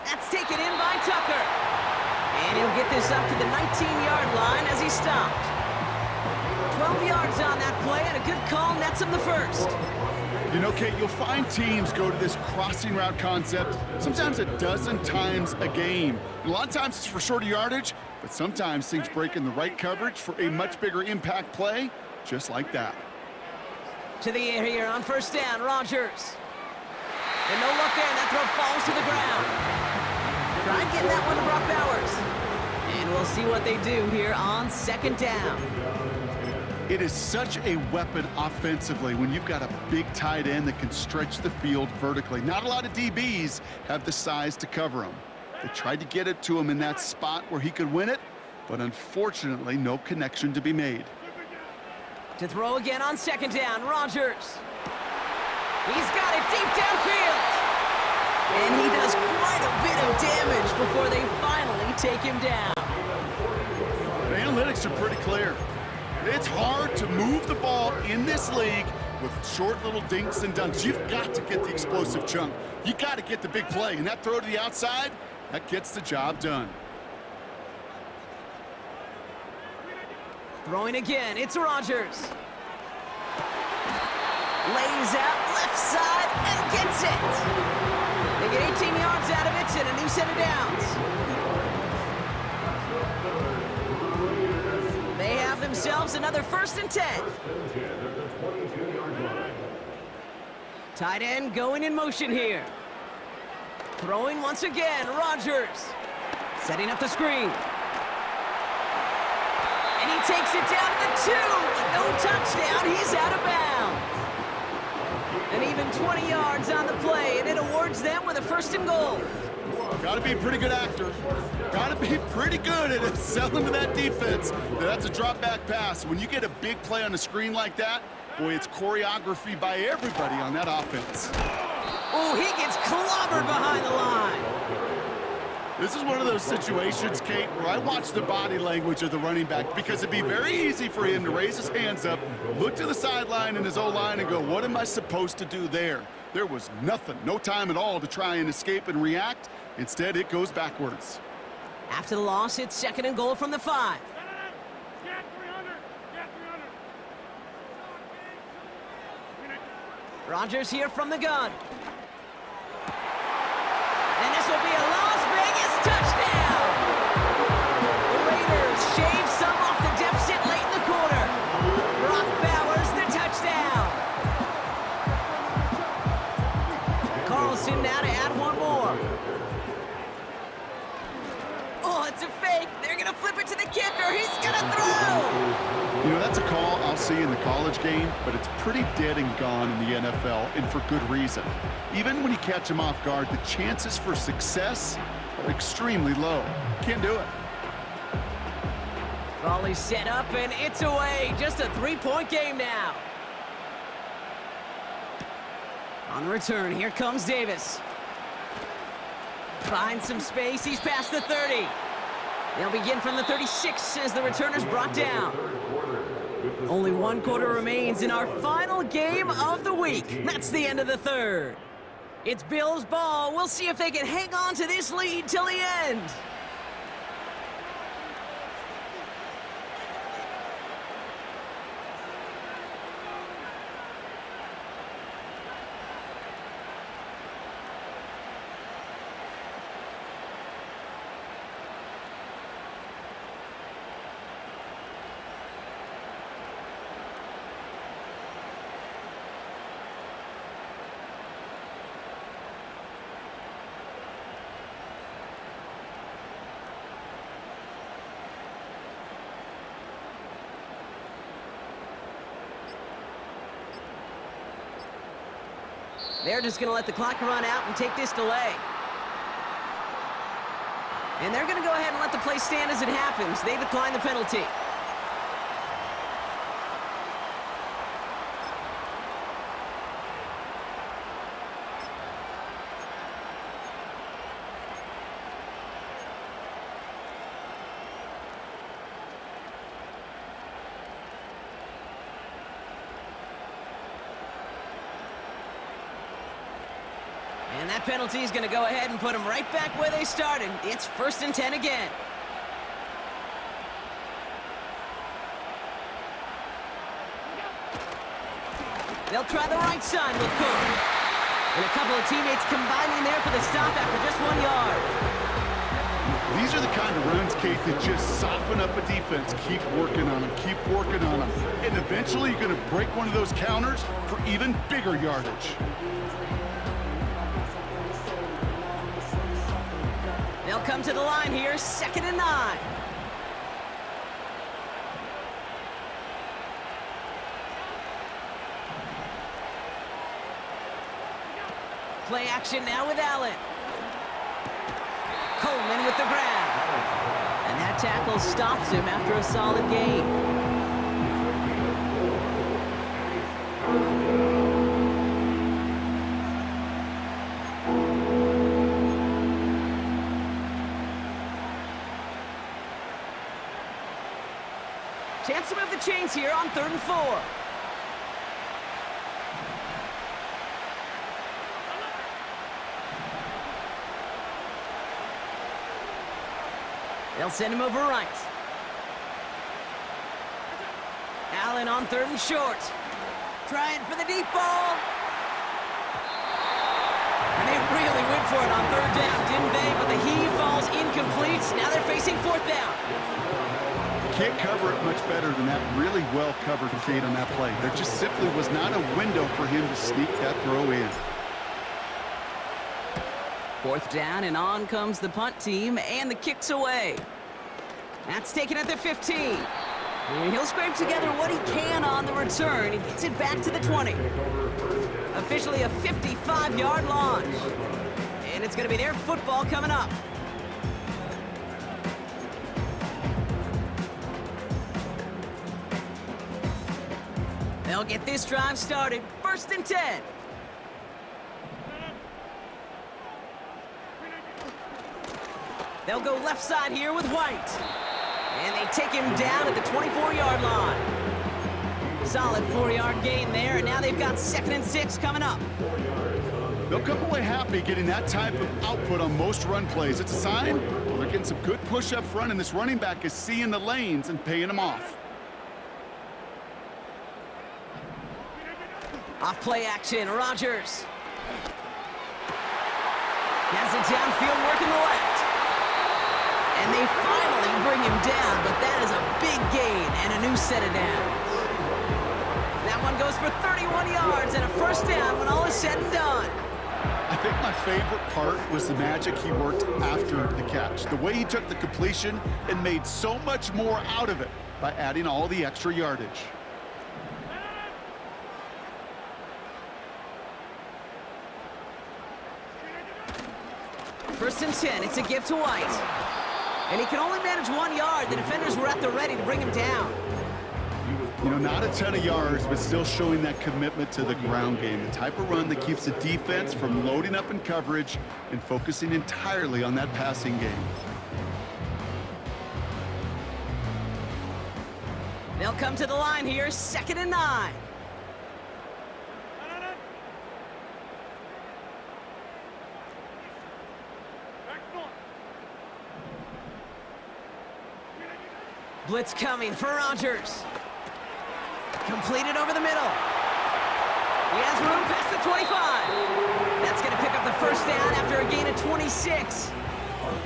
That's taken in by Tucker. And he'll get this up to the 19-yard line as he stopped. 12 yards on that play, and a good call nets him the 1st. You know, Kate, you'll find teams go to this crossing route concept sometimes a dozen times a game. A lot of times it's for shorter yardage, but sometimes things break in the right coverage for a much bigger impact play, just like that. To the air here on 1st down, Rodgers. And no luck there, that throw falls to the ground. Try getting that one to Brock Bowers. And we'll see what they do here on 2nd down. It is such a weapon offensively when you've got a big tight end that can stretch the field vertically. Not a lot of DBs have the size to cover him. They tried to get it to him in that spot where he could win it, but unfortunately, no connection to be made. To throw again on 2nd down, Rodgers. He's got it deep downfield. And he does quite a bit of damage before they finally take him down. The analytics are pretty clear. It's hard to move the ball in this league with short little dinks and dunks. You've got to get the explosive chunk. You got to get the big play. And that throw to the outside, that gets the job done. Throwing again, it's Rodgers. Lays out left side and gets it. They get 18 yards out of it and a new set of downs. They have themselves another 1st and 10. Tight end going in motion here. Throwing once again, Rodgers. Setting up the screen. And he takes it down to the 2. No touchdown. He's out of bounds. And even 20 yards on the play, and it awards them with a 1st and goal. Got to be a pretty good actor. Got to be pretty good at selling to that defense. That's a drop back pass. When you get a big play on the screen like that, boy, it's choreography by everybody on that offense. Oh, he gets clobbered behind the line. This is one of those situations, Kate, where I watch the body language of the running back because it'd be very easy for him to raise his hands up, look to the sideline in his O-line and go, what am I supposed to do there? There was nothing, no time at all to try and escape and react. Instead, it goes backwards. After the loss, it's 2nd and goal from the 5. Get 300. Get 300. Rodgers here from the gun. And this will be a Las Vegas touchdown! The Raiders shave some off the deficit late in the quarter. Brock Bowers, the touchdown! Carlson now to add one more. Oh, it's a fake. They're going to flip it to the kicker. He's going to throw! You know, that's a call I'll see in the college game, but it's pretty dead and gone in the NFL, and for good reason. Even when you catch him off guard, the chances for success are extremely low. Can't do it. Volley set up, and it's away. Just a 3-point game now. On the return, here comes Davis. Finds some space. He's past the 30. They'll begin from the 36 as the returner's brought down. Only 1 quarter remains in our final game of the week. That's the end of the 3rd. It's Bills ball. We'll see if they can hang on to this lead till the end. They're just going to let the clock run out and take this delay. And they're going to go ahead and let the play stand as it happens. They decline the penalty. And that penalty is going to go ahead and put them right back where they started. It's 1st and 10 again. They'll try the right side with Cook. And a couple of teammates combining there for the stop after just 1 yard. These are the kind of runs, Kate, that just soften up a defense. Keep working on them, keep working on them. And eventually you're going to break one of those counters for even bigger yardage. They'll come to the line here, 2nd and 9. Play action now with Allen. Coleman with the grab. And that tackle stops him after a solid gain. Chance to move the chains here on 3rd and 4. They'll send him over right. Allen on 3rd and short. Trying for the deep ball. And they really went for it on 3rd down, didn't they? But the heave falls incomplete. Now they're facing 4th down. Can't cover it much better than that. Really well covered, Kate, on that play. There just simply was not a window for him to sneak that throw in. 4th down, and on comes the punt team, and the kick's away. That's taken at the 15. And he'll scrape together what he can on the return. He gets it back to the 20. Officially a 55-yard launch. And it's going to be their football coming up. They'll get this drive started. 1st and 10. They'll go left side here with White. And they take him down at the 24-yard line. Solid 4-yard gain there, and now they've got 2nd and 6 coming up. They'll come away happy getting that type of output on most run plays. It's a sign, well, they're getting some good push up front, and this running back is seeing the lanes and paying them off. Off play action, Rodgers. Has it downfield, working the left. And they finally bring him down, but that is a big gain and a new set of downs. That one goes for 31 yards and a 1st down when all is said and done. I think my favorite part was the magic he worked after the catch. The way he took the completion and made so much more out of it by adding all the extra yardage. 1st and 10, it's a give to White. And he can only manage 1 yard. The defenders were at the ready to bring him down. You know, not a ton of yards, but still showing that commitment to the ground game. The type of run that keeps the defense from loading up in coverage and focusing entirely on that passing game. They'll come to the line here, 2nd and 9. Blitz coming for Rodgers. Completed over the middle. He has room past the 25. That's going to pick up the 1st down after a gain of 26.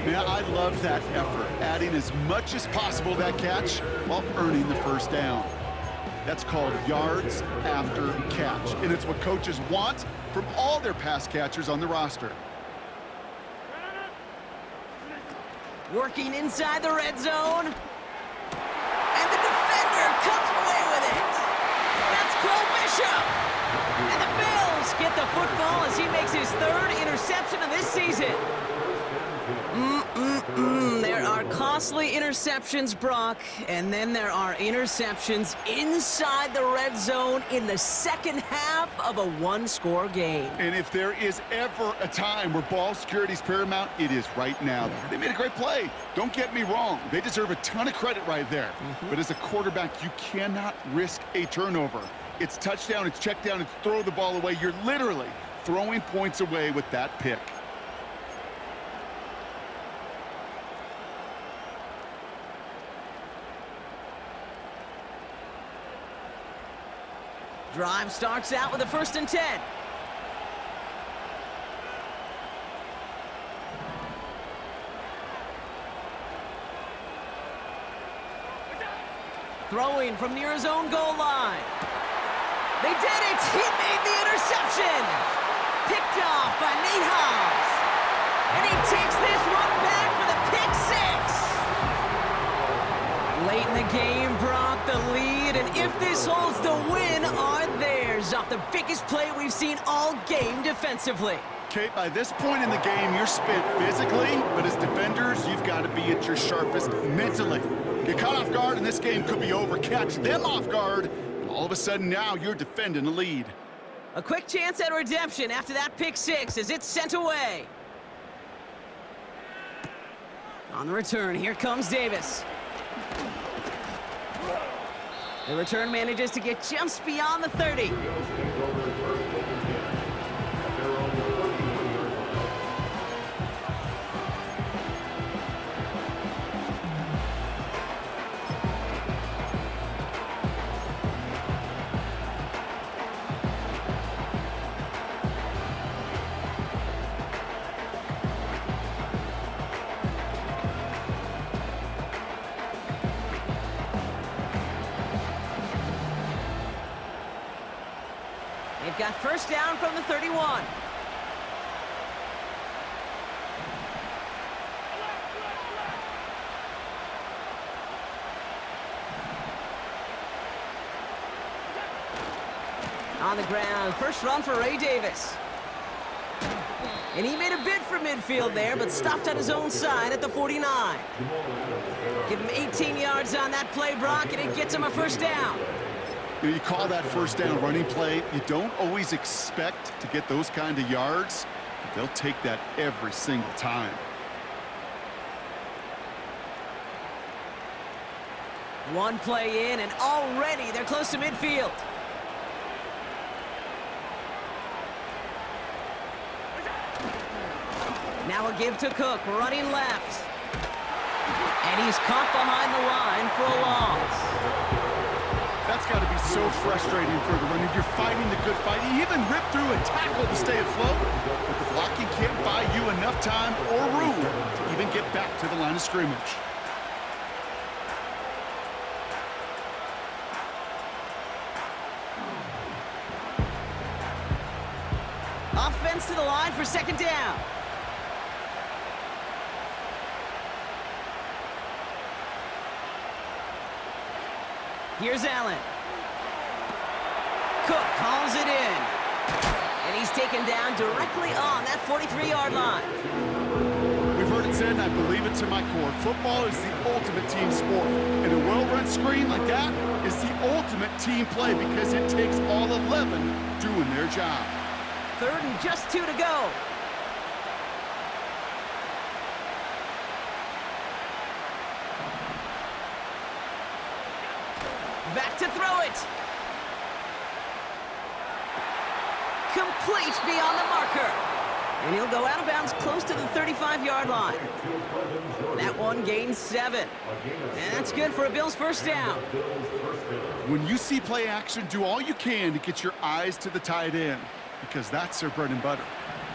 Man, I love that effort, adding as much as possible to that catch while earning the 1st down. That's called yards after catch, and it's what coaches want from all their pass catchers on the roster. Working inside the red zone. And the defender comes away with it. That's Cole Bishop. And the Bills get the football as he makes his 3rd interception of this season. There are costly interceptions, Brock, and then there are interceptions inside the red zone in the 2nd half of a 1-score game. And if there is ever a time where ball security is paramount, it is right now. They made a great play. Don't get me wrong. They deserve a ton of credit right there. But as a quarterback, you cannot risk a turnover. It's touchdown, it's check down, it's throw the ball away. You're literally throwing points away with that pick. Drive starts out with a 1st and 10. Throwing from near his own goal line. They did it! He made the interception! Picked off by Nate Hobbs. And he takes this one back for the pick 6. Late in the game, Brock, the lead, and if this holds, the win are theirs off the biggest play we've seen all game defensively. Kate, by this point in the game, you're spent physically, but as defenders, you've got to be at your sharpest mentally. Get caught off guard, and this game could be over. Catch them off guard, and all of a sudden now you're defending a lead. A quick chance at redemption after that pick 6 as it's sent away. On the return, here comes Davis. The return manages to get just beyond the 30. They've got 1st down from the 31. On the ground, first run for Ray Davis. And he made a bid for midfield there, but stopped on his own side at the 49. Give him 18 yards on that play, Brock, and it gets him a first down. You call that first down running play. You don't always expect to get those kind of yards, but they'll take that every single time. One play in, and already they're close to midfield. Now a give to Cook, running left. And he's caught behind the line for a loss. That's got to be so frustrating for the runner. You're fighting the good fight. You even rip through a tackle to stay afloat, but the blocking can't buy you enough time or room to even get back to the line of scrimmage. Offense to the line for second down. Here's Allen. Cook calls it in. And he's taken down directly on that 43-yard line. We've heard it said, and I believe it to my core, football is the ultimate team sport. And a well-run screen like that is the ultimate team play because it takes all 11 doing their job. Third and just 2 to go. Back to throw it. Complete beyond the marker. And he'll go out of bounds close to the 35-yard line. That one gains 7. And that's good for a Bills first down. When you see play action, do all you can to get your eyes to the tight end because that's their bread and butter.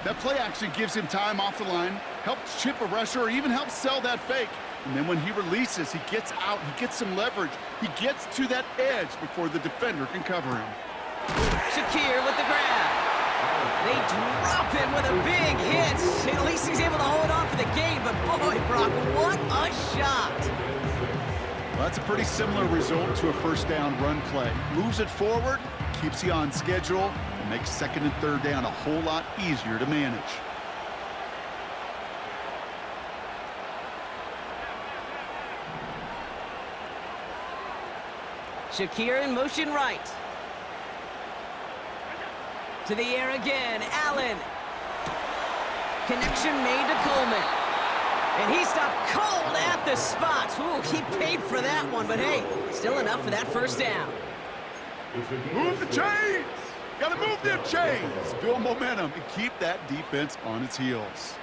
That play action gives him time off the line, helps chip a rusher, or even helps sell that fake. And then when he releases, he gets out, he gets some leverage. He gets to that edge before the defender can cover him. Shakir with the grab. They drop him with a big hit. At least he's able to hold on for the gain, but boy, Brock, what a shot. Well, that's a pretty similar result to a first down run play. Moves it forward, keeps you on schedule, and makes second and third down a whole lot easier to manage. Shakir in motion right. To the air again, Allen. Connection made to Coleman. And he stopped cold at the spot. Ooh, he paid for that one, but hey, still enough for that first down. Move the chains! Gotta move them chains! Build momentum and keep that defense on its heels.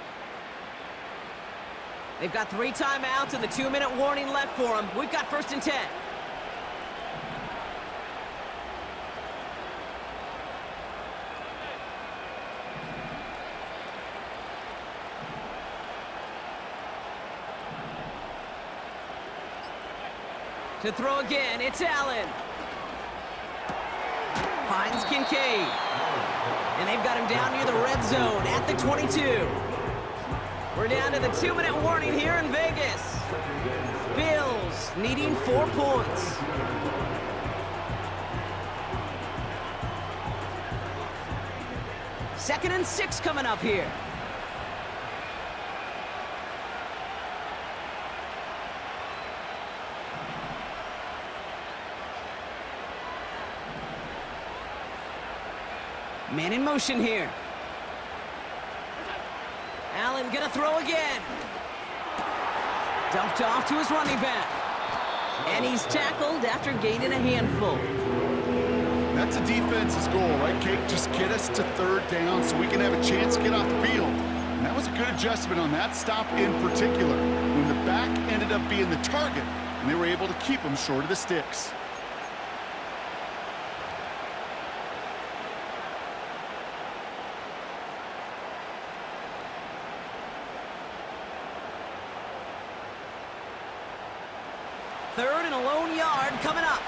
They've got 3 timeouts and the 2-minute warning left for them. We've got first and 10. To throw again, it's Allen. Finds Kincaid. And they've got him down near the red zone at the 22. We're down to the 2-minute warning here in Vegas. Bills needing 4 points. Second and 6 coming up here. Man in motion here. Allen gonna throw again. Dumped off to his running back. And he's tackled after gaining a handful. That's a defense's goal, right, Kate? Just get us to third down so we can have a chance to get off the field. And that was a good adjustment on that stop in particular, when the back ended up being the target, and they were able to keep him short of the sticks. Third and a lone yard coming up.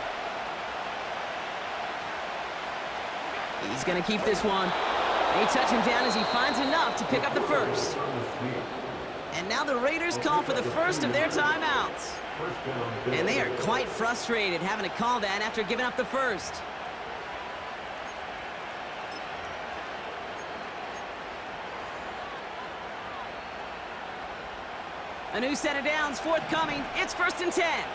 He's going to keep this one. They touch him down as he finds enough to pick up the first. And now the Raiders call for the first of their timeouts. And they are quite frustrated having to call that after giving up the first. A new set of downs forthcoming. It's 1st and 10.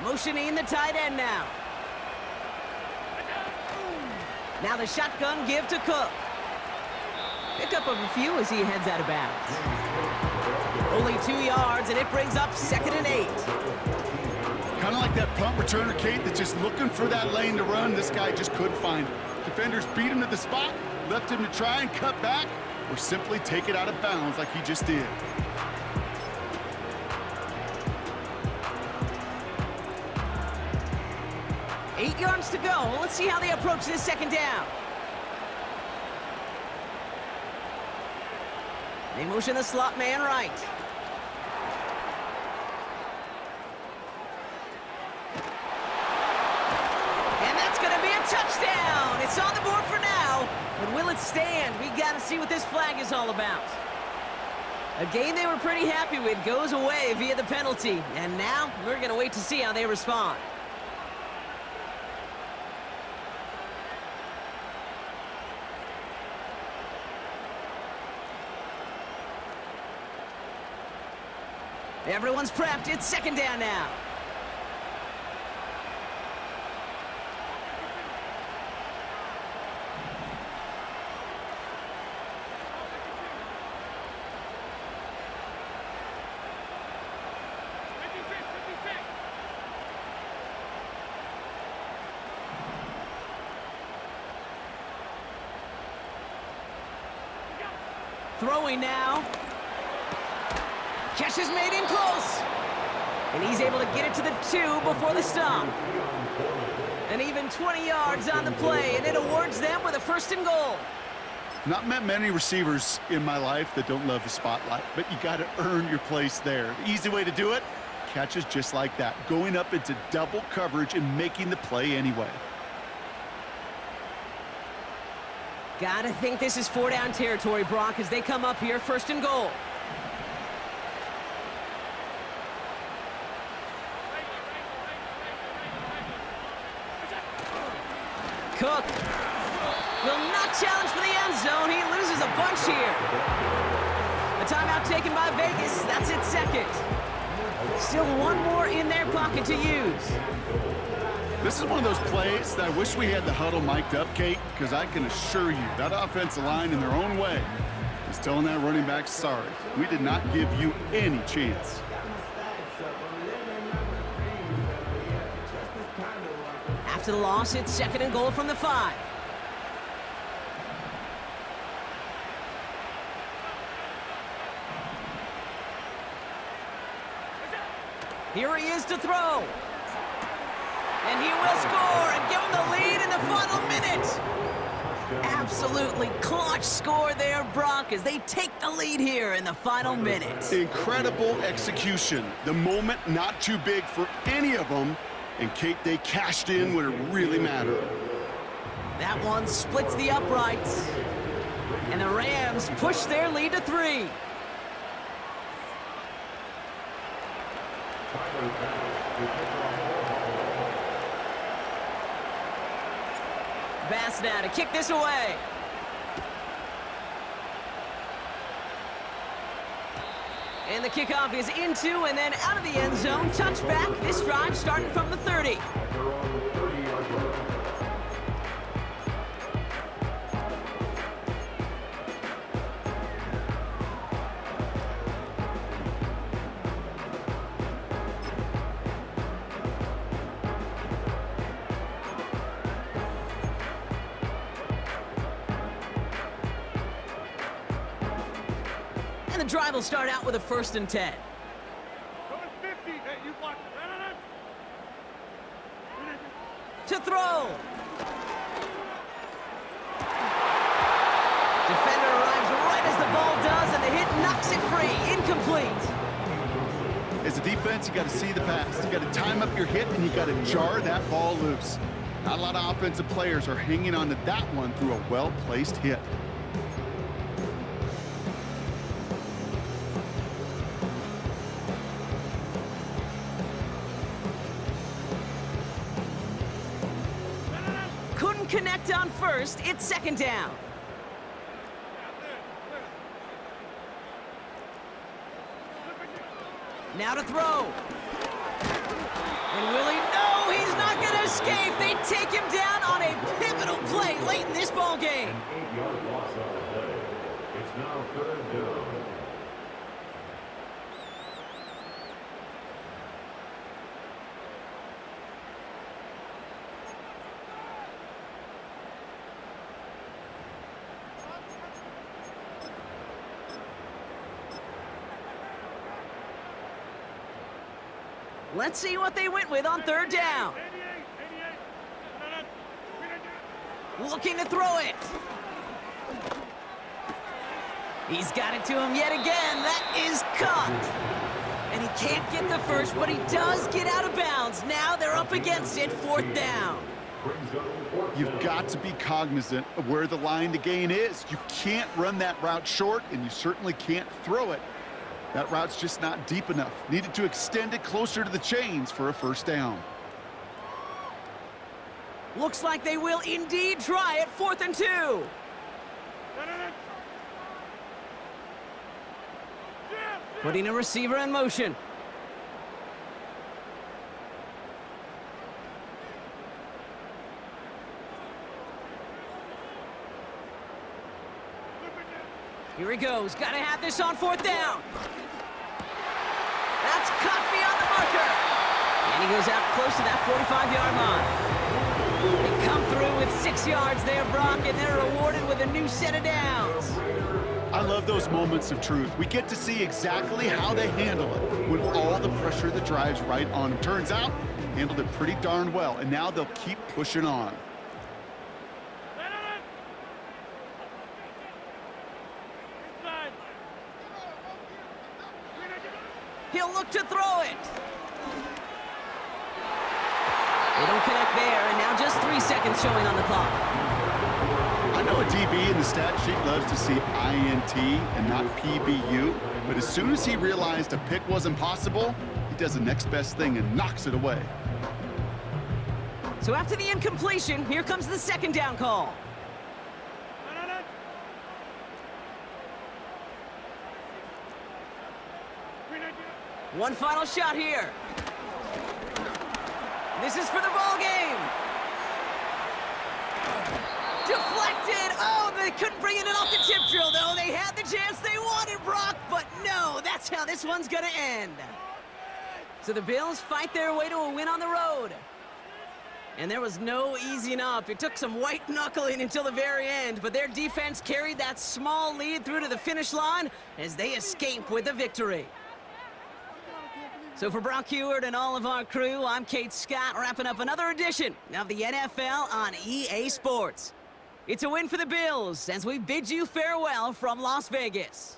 Motioning the tight end now. Now the shotgun give to Cook. Pickup of a few as he heads out of bounds. Only 2 yards, and it brings up 2nd and 8. Kind of like that punt returner, Kate, that's just looking for that lane to run. This guy just couldn't find it. Defenders beat him to the spot, left him to try and cut back, or simply take it out of bounds like he just did. Eight yards to go. Let's see how they approach this 2nd down. They motion the slot man right. And that's going to be a touchdown. It's on the board for now. But will it stand? We got to see what this flag is all about. A game they were pretty happy with goes away via the penalty. And now we're going to wait to see how they respond. Everyone's prepped. It's 2nd down now. Throwing now. Catch is made in close. And he's able to get it to the 2 before the stop. And even 20 yards on the play, and it awards them with a 1st and goal. Not met many receivers in my life that don't love the spotlight, but you got to earn your place there. The easy way to do it, catches just like that, going up into double coverage and making the play anyway. Gotta think this is 4-down territory, Brock, as they come up here 1st and goal. Cook will not challenge for the end zone. He loses a bunch here. A timeout taken by Vegas. That's its 2nd. Still one more in their pocket to use. This is one of those plays that I wish we had the huddle mic'd up, Kate, because I can assure you that offensive line in their own way is telling that running back, sorry, we did not give you any chance. After the loss, it's 2nd and goal from the 5. Here he is to throw. And he will score and give him the lead in the final minute. Absolutely clutch score there, Brock, as they take the lead here in the final minute. Incredible execution. The moment not too big for any of them. And Kate, they cashed in when it really mattered. That one splits the uprights. And the Rams push their lead to 3. Bass now to kick this away. And the kickoff is into and then out of the end zone. Touchback. This drive starting from the 30. The drive will start out with a 1st and 10. Go to 50. Hey, you block. To throw. Defender arrives right as the ball does, and the hit knocks it free. Incomplete. As a defense, you got to see the pass. You got to time up your hit, and you got to jar that ball loose. Not a lot of offensive players are hanging on to that one through a well-placed hit. Couldn't connect on 1st. It's 2nd down. Now to throw. And will he? No, he's not going to escape. They take him down on a pivotal play late in this ball game. 8-yard loss on the play. It's now 3rd down. Let's see what they went with on 3rd down. 88. Looking to throw it. He's got it to him yet again. That is caught. And he can't get the first, but he does get out of bounds. Now they're up against it, 4th down. You've got to be cognizant of where the line to gain is. You can't run that route short, and you certainly can't throw it. That route's just not deep enough. Needed to extend it closer to the chains for a 1st down. Looks like they will indeed try it, 4th and 2. Putting a receiver in motion. Here he goes. Got to have this on 4th down. That's cut beyond the marker. And he goes out close to that 45-yard line. They come through with 6 yards there, Brock, and they're rewarded with a new set of downs. I love those moments of truth. We get to see exactly how they handle it when all the pressure that drives right on them. Turns out, handled it pretty darn well, and now they'll keep pushing on. He'll look to throw it. They don't connect there, and now just 3 seconds showing on the clock. I know a DB in the stat sheet loves to see INT and not PBU, but as soon as he realized a pick wasn't possible, he does the next best thing and knocks it away. So after the incompletion, here comes the 2nd down call. One final shot here. This is for the ball game. Deflected. Oh, they couldn't bring it in off the tip drill, though. They had the chance they wanted, Brock, but no, that's how this one's going to end. So the Bills fight their way to a win on the road. And there was no easing up. It took some white knuckling until the very end, but their defense carried that small lead through to the finish line as they escape with the victory. So for Brock Heward and all of our crew, I'm Kate Scott, wrapping up another edition of the NFL on EA Sports. It's a win for the Bills as we bid you farewell from Las Vegas.